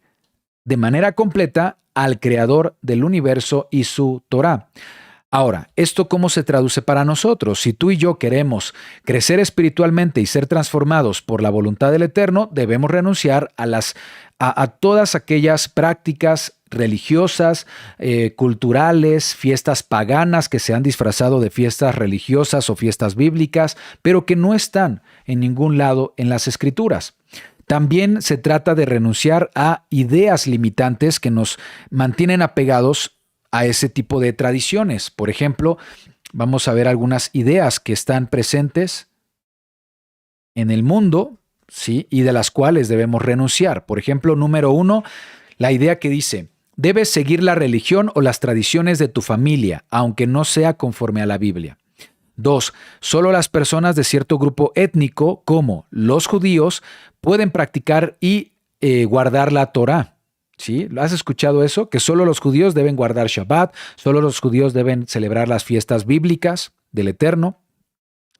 de manera completa al Creador del universo y su Torá. Ahora, ¿esto cómo se traduce para nosotros? Si tú y yo queremos crecer espiritualmente y ser transformados por la voluntad del Eterno, debemos renunciar a todas aquellas prácticas religiosas, culturales, fiestas paganas que se han disfrazado de fiestas religiosas o fiestas bíblicas, pero que no están en ningún lado en las Escrituras. También se trata de renunciar a ideas limitantes que nos mantienen apegados a ese tipo de tradiciones. Por ejemplo, vamos a ver algunas ideas que están presentes en el mundo, ¿sí? Y de las cuales debemos renunciar. Por ejemplo, número 1, la idea que dice, debes seguir la religión o las tradiciones de tu familia, aunque no sea conforme a la Biblia. 2, solo las personas de cierto grupo étnico, como los judíos, pueden practicar y guardar la Torá. ¿Sí? ¿Has escuchado eso? Que solo los judíos deben guardar Shabbat, solo los judíos deben celebrar las fiestas bíblicas del Eterno.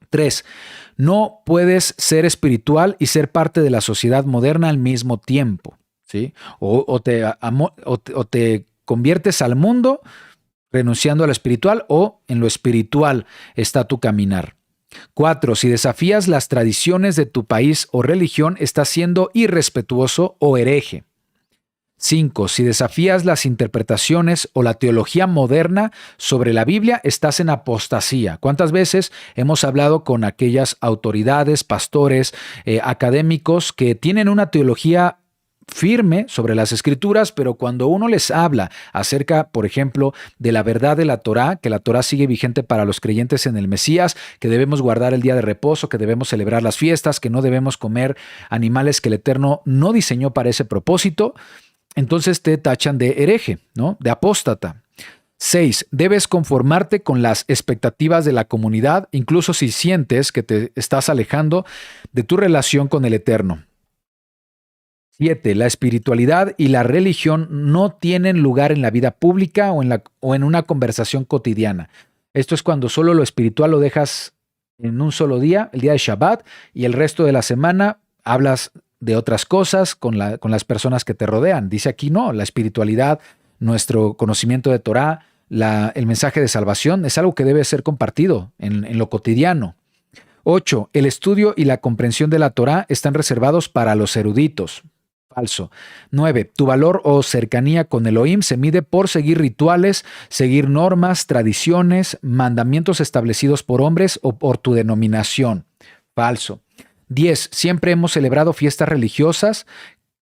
3, no puedes ser espiritual y ser parte de la sociedad moderna al mismo tiempo. ¿Sí? O te conviertes al mundo renunciando a lo espiritual, o en lo espiritual está tu caminar. 4, si desafías las tradiciones de tu país o religión, estás siendo irrespetuoso o hereje. 5, si desafías las interpretaciones o la teología moderna sobre la Biblia, estás en apostasía. ¿Cuántas veces hemos hablado con aquellas autoridades, pastores, académicos que tienen una teología firme sobre las Escrituras, pero cuando uno les habla acerca, por ejemplo, de la verdad de la Torá, que la Torá sigue vigente para los creyentes en el Mesías, que debemos guardar el día de reposo, que debemos celebrar las fiestas, que no debemos comer animales que el Eterno no diseñó para ese propósito, entonces te tachan de hereje, ¿no? De apóstata. 6, debes conformarte con las expectativas de la comunidad, incluso si sientes que te estás alejando de tu relación con el Eterno. 7, la espiritualidad y la religión no tienen lugar en la vida pública o en una conversación cotidiana. Esto es cuando solo lo espiritual lo dejas en un solo día, el día de Shabbat, y el resto de la semana hablas de otras cosas con las personas que te rodean. Dice aquí no, la espiritualidad, nuestro conocimiento de Torá, el mensaje de salvación es algo que debe ser compartido en lo cotidiano. 8, el estudio y la comprensión de la Torá están reservados para los eruditos. Falso. 9, tu valor o cercanía con Elohim se mide por seguir rituales, seguir normas, tradiciones, mandamientos establecidos por hombres o por tu denominación. Falso. 10, siempre hemos celebrado fiestas religiosas,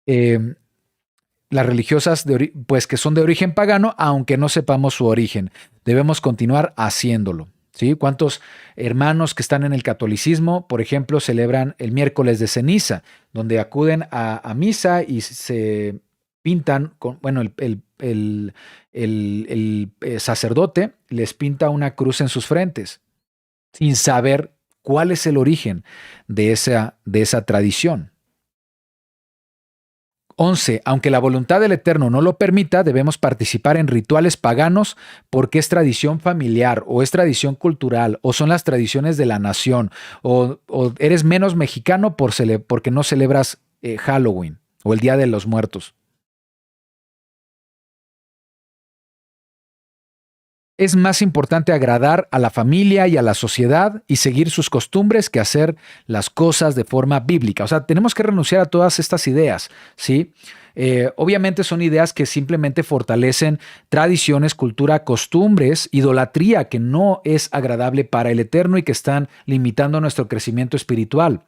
las religiosas pues que son de origen pagano, aunque no sepamos su origen. Debemos continuar haciéndolo. ¿Sí? ¿Cuántos hermanos que están en el catolicismo, por ejemplo, celebran el miércoles de ceniza, donde acuden a misa y se pintan, el sacerdote les pinta una cruz en sus frentes, sin saber cuál es el origen de esa tradición? 11, aunque la voluntad del Eterno no lo permita, debemos participar en rituales paganos porque es tradición familiar o es tradición cultural o son las tradiciones de la nación o eres menos mexicano porque no celebras Halloween o el Día de los Muertos. Es más importante agradar a la familia y a la sociedad y seguir sus costumbres que hacer las cosas de forma bíblica. O sea, tenemos que renunciar a todas estas ideas, ¿sí? Obviamente son ideas que simplemente fortalecen tradiciones, cultura, costumbres, idolatría que no es agradable para el Eterno y que están limitando nuestro crecimiento espiritual.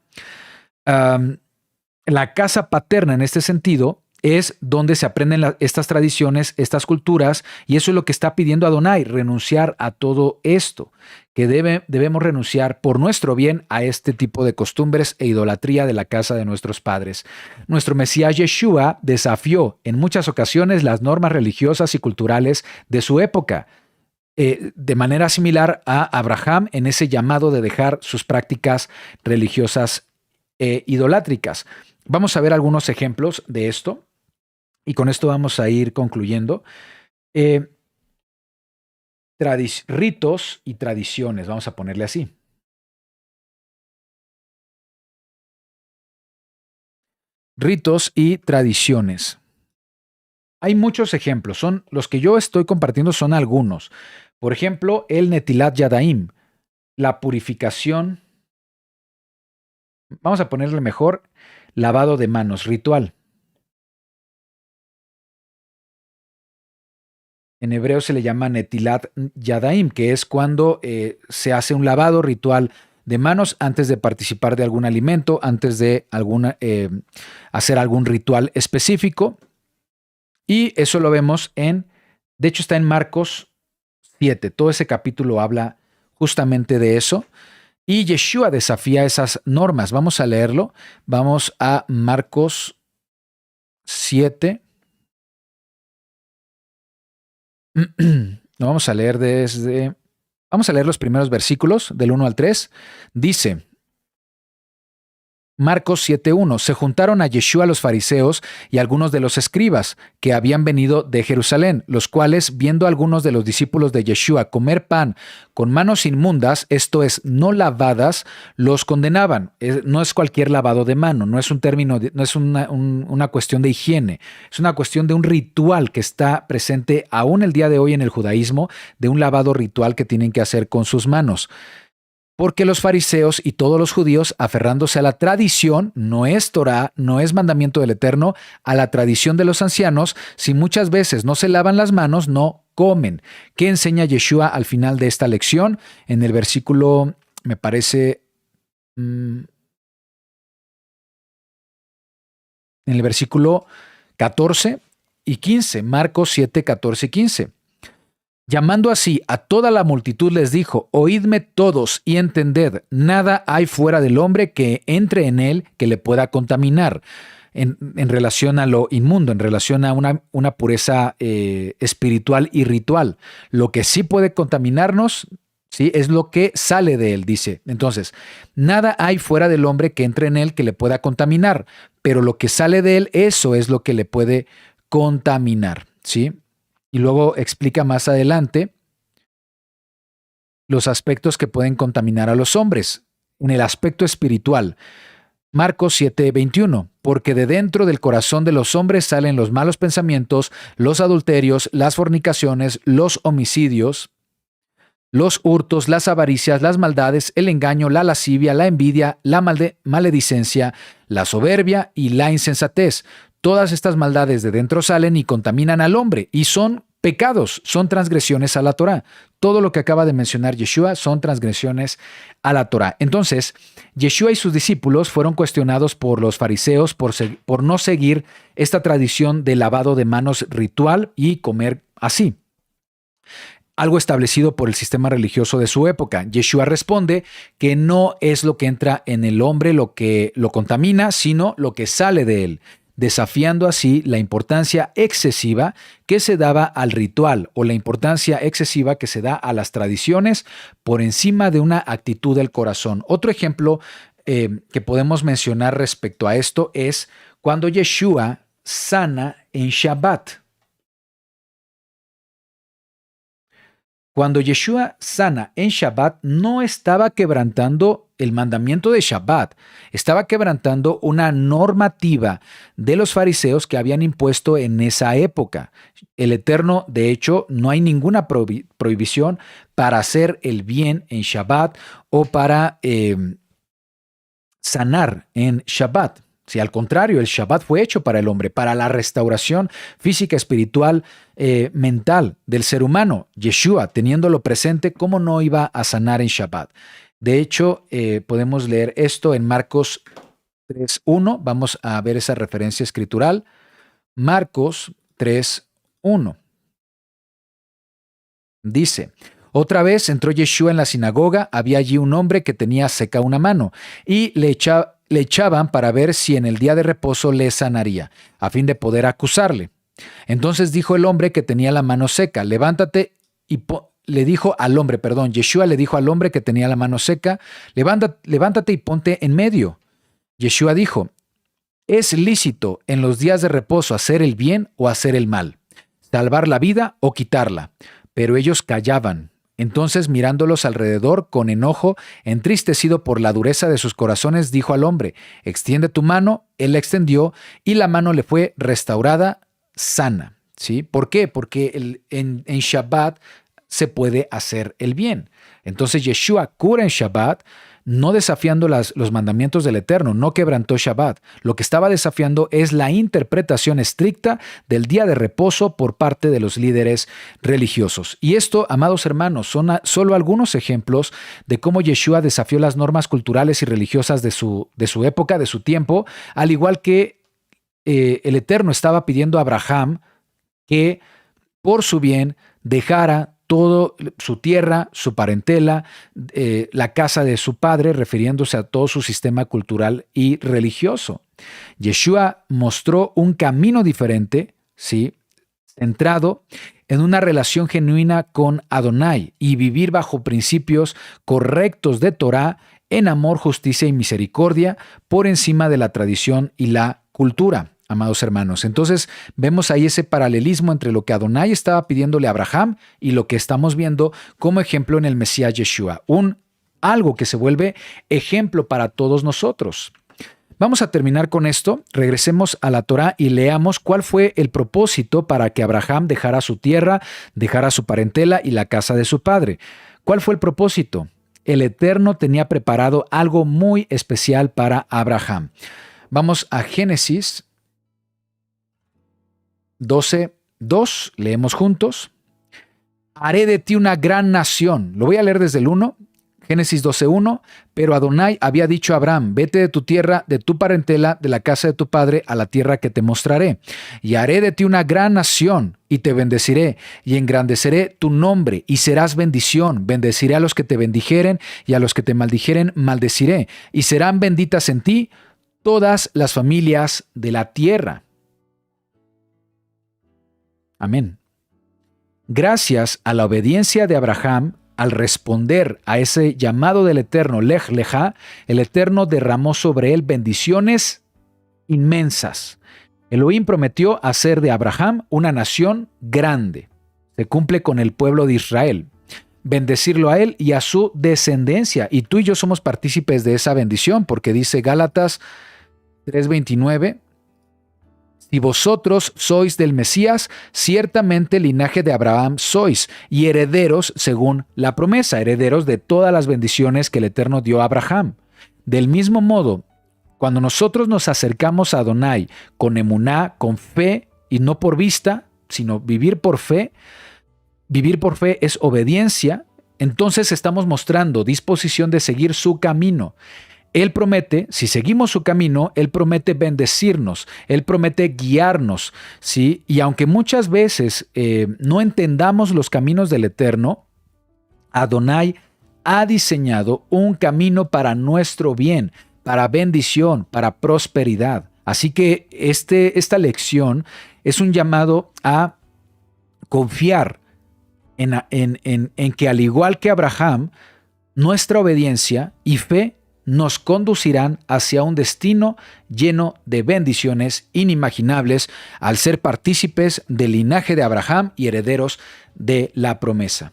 La casa paterna en este sentido es donde se aprenden estas tradiciones, estas culturas, y eso es lo que está pidiendo Adonai, renunciar a todo esto, que debemos renunciar por nuestro bien a este tipo de costumbres e idolatría de la casa de nuestros padres. Nuestro Mesías Yeshua desafió en muchas ocasiones las normas religiosas y culturales de su época, de manera similar a Abraham en ese llamado de dejar sus prácticas religiosas idolátricas. Vamos a ver algunos ejemplos de esto. Y con esto vamos a ir concluyendo. Ritos y tradiciones, vamos a ponerle así. Ritos y tradiciones. Hay muchos ejemplos, son los que yo estoy compartiendo son algunos. Por ejemplo, el Netilat Yadaim, la purificación, vamos a ponerle mejor, lavado de manos, ritual. En hebreo se le llama Netilat Yadaim, que es cuando se hace un lavado ritual de manos antes de participar de algún alimento, antes de hacer algún ritual específico. Y eso lo vemos de hecho está en Marcos 7. Todo ese capítulo habla justamente de eso. Y Yeshua desafía esas normas. Vamos a leerlo. Vamos a Marcos 7. Vamos a leer vamos a leer los primeros versículos del 1 al 3. Dice, Marcos 7:1, se juntaron a Yeshua los fariseos y algunos de los escribas que habían venido de Jerusalén, los cuales, viendo a algunos de los discípulos de Yeshua comer pan con manos inmundas, esto es, no lavadas, los condenaban. No es cualquier lavado de mano, no es un término, no es una cuestión de higiene, es una cuestión de un ritual que está presente aún el día de hoy en el judaísmo, de un lavado ritual que tienen que hacer con sus manos. Porque los fariseos y todos los judíos, aferrándose a la tradición, no es Torah, no es mandamiento del Eterno, a la tradición de los ancianos, si muchas veces no se lavan las manos, no comen. ¿Qué enseña Yeshua al final de esta lección? En el versículo, me parece, en el versículo 14 y 15, Marcos 7, 14 y 15. Llamando así a toda la multitud les dijo, oídme todos y entended, nada hay fuera del hombre que entre en él que le pueda contaminar en relación a lo inmundo, en relación a una pureza espiritual y ritual. Lo que sí puede contaminarnos, ¿sí? Es lo que sale de él, dice. Entonces, nada hay fuera del hombre que entre en él que le pueda contaminar, pero lo que sale de él, eso es lo que le puede contaminar, ¿sí? Y luego explica más adelante los aspectos que pueden contaminar a los hombres en el aspecto espiritual. Marcos 7:21, porque de dentro del corazón de los hombres salen los malos pensamientos, los adulterios, las fornicaciones, los homicidios, los hurtos, las avaricias, las maldades, el engaño, la lascivia, la envidia, la maledicencia, la soberbia y la insensatez. Todas estas maldades de dentro salen y contaminan al hombre y son pecados, son transgresiones a la Torá. Todo lo que acaba de mencionar Yeshua son transgresiones a la Torá. Entonces, Yeshua y sus discípulos fueron cuestionados por los fariseos por no seguir esta tradición de lavado de manos ritual y comer así, algo establecido por el sistema religioso de su época. Yeshua responde que no es lo que entra en el hombre lo que lo contamina, sino lo que sale de él, desafiando así la importancia excesiva que se daba al ritual o la importancia excesiva que se da a las tradiciones por encima de una actitud del corazón. Otro ejemplo que podemos mencionar respecto a esto es cuando Yeshua sana en Shabbat. Cuando Yeshua sana en Shabbat, no estaba quebrantando el mandamiento de Shabbat. Estaba quebrantando una normativa de los fariseos que habían impuesto en esa época. El Eterno, de hecho, no hay ninguna prohibición para hacer el bien en Shabbat o para sanar en Shabbat. Si al contrario, el Shabbat fue hecho para el hombre, para la restauración física, espiritual, mental del ser humano. Yeshua, teniéndolo presente, ¿cómo no iba a sanar en Shabbat? De hecho, podemos leer esto en Marcos 3.1. Vamos a ver esa referencia escritural. Marcos 3.1. Dice: otra vez entró Yeshua en la sinagoga. Había allí un hombre que tenía seca una mano y le echaban para ver si en el día de reposo le sanaría, a fin de poder acusarle. Entonces dijo el hombre que tenía la mano seca: levántate y Yeshua le dijo al hombre que tenía la mano seca: levántate y ponte en medio. Yeshua dijo: ¿es lícito en los días de reposo hacer el bien o hacer el mal? ¿Salvar la vida o quitarla? Pero ellos callaban. Entonces, mirándolos alrededor con enojo, entristecido por la dureza de sus corazones, dijo al hombre: extiende tu mano. Él la extendió y la mano le fue restaurada sana. ¿Sí? ¿Por qué? Porque en Shabbat se puede hacer el bien. Entonces Yeshua cura en Shabbat, no desafiando los mandamientos del Eterno, no quebrantó Shabbat. Lo que estaba desafiando es la interpretación estricta del día de reposo por parte de los líderes religiosos. Y esto, amados hermanos, son solo algunos ejemplos de cómo Yeshua desafió las normas culturales y religiosas de su época, de su tiempo, al igual que el Eterno estaba pidiendo a Abraham que por su bien dejara todo su tierra, su parentela, la casa de su padre, refiriéndose a todo su sistema cultural y religioso. Yeshua mostró un camino diferente, ¿sí?, centrado en una relación genuina con Adonai y vivir bajo principios correctos de Torah en amor, justicia y misericordia por encima de la tradición y la cultura. Amados hermanos, entonces vemos ahí ese paralelismo entre lo que Adonai estaba pidiéndole a Abraham y lo que estamos viendo como ejemplo en el Mesías Yeshua, algo que se vuelve ejemplo para todos nosotros. Vamos a terminar con esto. Regresemos a la Torá y leamos cuál fue el propósito para que Abraham dejara su tierra, dejara su parentela y la casa de su padre. ¿Cuál fue el propósito? El Eterno tenía preparado algo muy especial para Abraham. Vamos a Génesis 12:2, leemos juntos. Haré de ti una gran nación. Lo voy a leer desde el 1. Génesis 12:1. Pero Adonai había dicho a Abraham: vete de tu tierra, de tu parentela, de la casa de tu padre, a la tierra que te mostraré. Y haré de ti una gran nación, y te bendeciré, y engrandeceré tu nombre, y serás bendición. Bendeciré a los que te bendijeren, y a los que te maldijeren maldeciré. Y serán benditas en ti todas las familias de la tierra. Amén. Gracias a la obediencia de Abraham, al responder a ese llamado del Eterno, Lej Lejá, el Eterno derramó sobre él bendiciones inmensas. Elohim prometió hacer de Abraham una nación grande. Se cumple con el pueblo de Israel. Bendecirlo a él y a su descendencia. Y tú y yo somos partícipes de esa bendición, porque dice Gálatas 3:29, si vosotros sois del Mesías, ciertamente linaje de Abraham sois, y herederos según la promesa, herederos de todas las bendiciones que el Eterno dio a Abraham. Del mismo modo, cuando nosotros nos acercamos a Adonai con emuná, con fe, y no por vista, sino vivir por fe es obediencia, entonces estamos mostrando disposición de seguir su camino. Él promete, si seguimos su camino, Él promete bendecirnos, Él promete guiarnos, ¿sí? Y aunque muchas veces no entendamos los caminos del Eterno, Adonai ha diseñado un camino para nuestro bien, para bendición, para prosperidad. Así que esta lección es un llamado a confiar en que, al igual que Abraham, nuestra obediencia y fe nos conducirán hacia un destino lleno de bendiciones inimaginables al ser partícipes del linaje de Abraham y herederos de la promesa.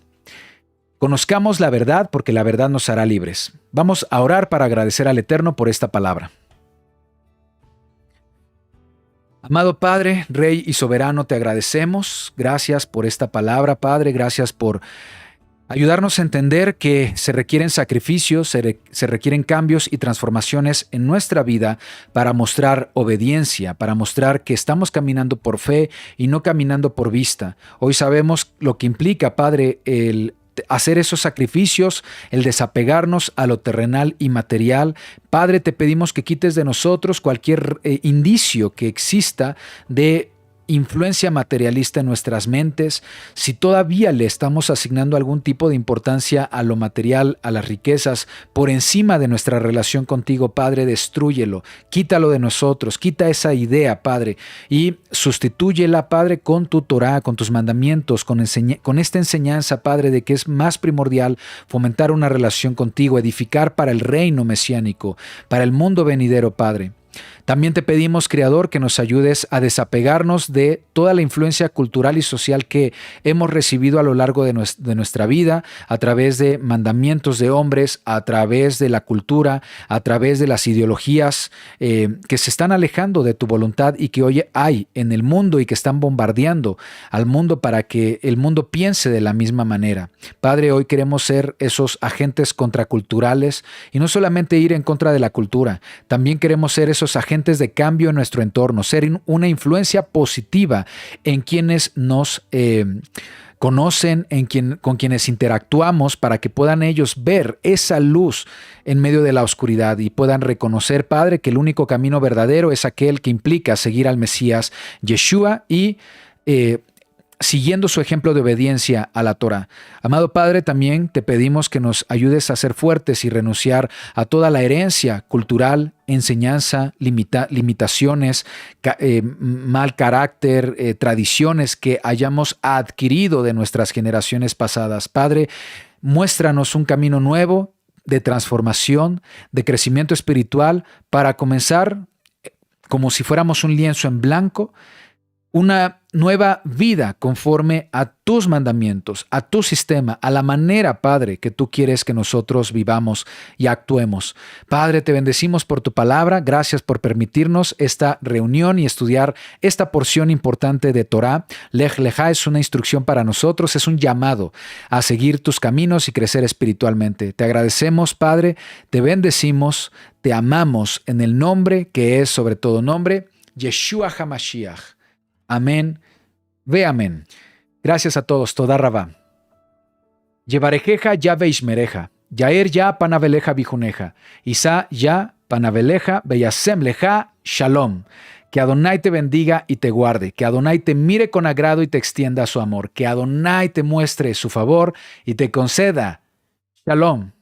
Conozcamos la verdad porque la verdad nos hará libres. Vamos a orar para agradecer al Eterno por esta palabra. Amado Padre, Rey y Soberano, te agradecemos. Gracias por esta palabra, Padre. Gracias por ayudarnos a entender que se requieren sacrificios, se requieren cambios y transformaciones en nuestra vida para mostrar obediencia, para mostrar que estamos caminando por fe y no caminando por vista. Hoy sabemos lo que implica, Padre, el hacer esos sacrificios, el desapegarnos a lo terrenal y material. Padre, te pedimos que quites de nosotros cualquier indicio que exista de influencia materialista en nuestras mentes. Si todavía le estamos asignando algún tipo de importancia a lo material, a las riquezas, por encima de nuestra relación contigo, Padre, destrúyelo, quítalo de nosotros, quita esa idea, Padre, y sustitúyela, Padre, con tu Torá, con tus mandamientos, con esta enseñanza, Padre, de que es más primordial fomentar una relación contigo, edificar para el reino mesiánico, para el mundo venidero, Padre. También te pedimos, Creador, que nos ayudes a desapegarnos de toda la influencia cultural y social que hemos recibido a lo largo de nuestra vida, a través de mandamientos de hombres, a través de la cultura, a través de las ideologías que se están alejando de tu voluntad y que hoy hay en el mundo y que están bombardeando al mundo para que el mundo piense de la misma manera. Padre, hoy queremos ser esos agentes contraculturales y no solamente ir en contra de la cultura, también queremos ser esos agentes de cambio en nuestro entorno, ser una influencia positiva en quienes nos conocen, con quienes interactuamos, para que puedan ellos ver esa luz en medio de la oscuridad y puedan reconocer, Padre, que el único camino verdadero es aquel que implica seguir al Mesías Yeshua y siguiendo su ejemplo de obediencia a la Torá. Amado Padre, también te pedimos que nos ayudes a ser fuertes y renunciar a toda la herencia cultural, enseñanza, limitaciones, mal carácter, tradiciones que hayamos adquirido de nuestras generaciones pasadas. Padre, muéstranos un camino nuevo de transformación, de crecimiento espiritual, para comenzar como si fuéramos un lienzo en blanco, una nueva vida conforme a tus mandamientos, a tu sistema, a la manera, Padre, que tú quieres que nosotros vivamos y actuemos. Padre, te bendecimos por tu palabra. Gracias por permitirnos esta reunión y estudiar esta porción importante de Torá. Lej Lejá es una instrucción para nosotros, es un llamado a seguir tus caminos y crecer espiritualmente. Te agradecemos, Padre, te bendecimos, te amamos en el nombre que es sobre todo nombre, Yeshua HaMashiach. Amén. Ve amén. Gracias a todos. Toda Rabá. Yevarejeja ya veishmereja. Yaer ya panaveleja bijuneja. Isa ya panaveleja beyasem leja shalom. Que Adonai te bendiga y te guarde. Que Adonai te mire con agrado y te extienda su amor. Que Adonai te muestre su favor y te conceda shalom.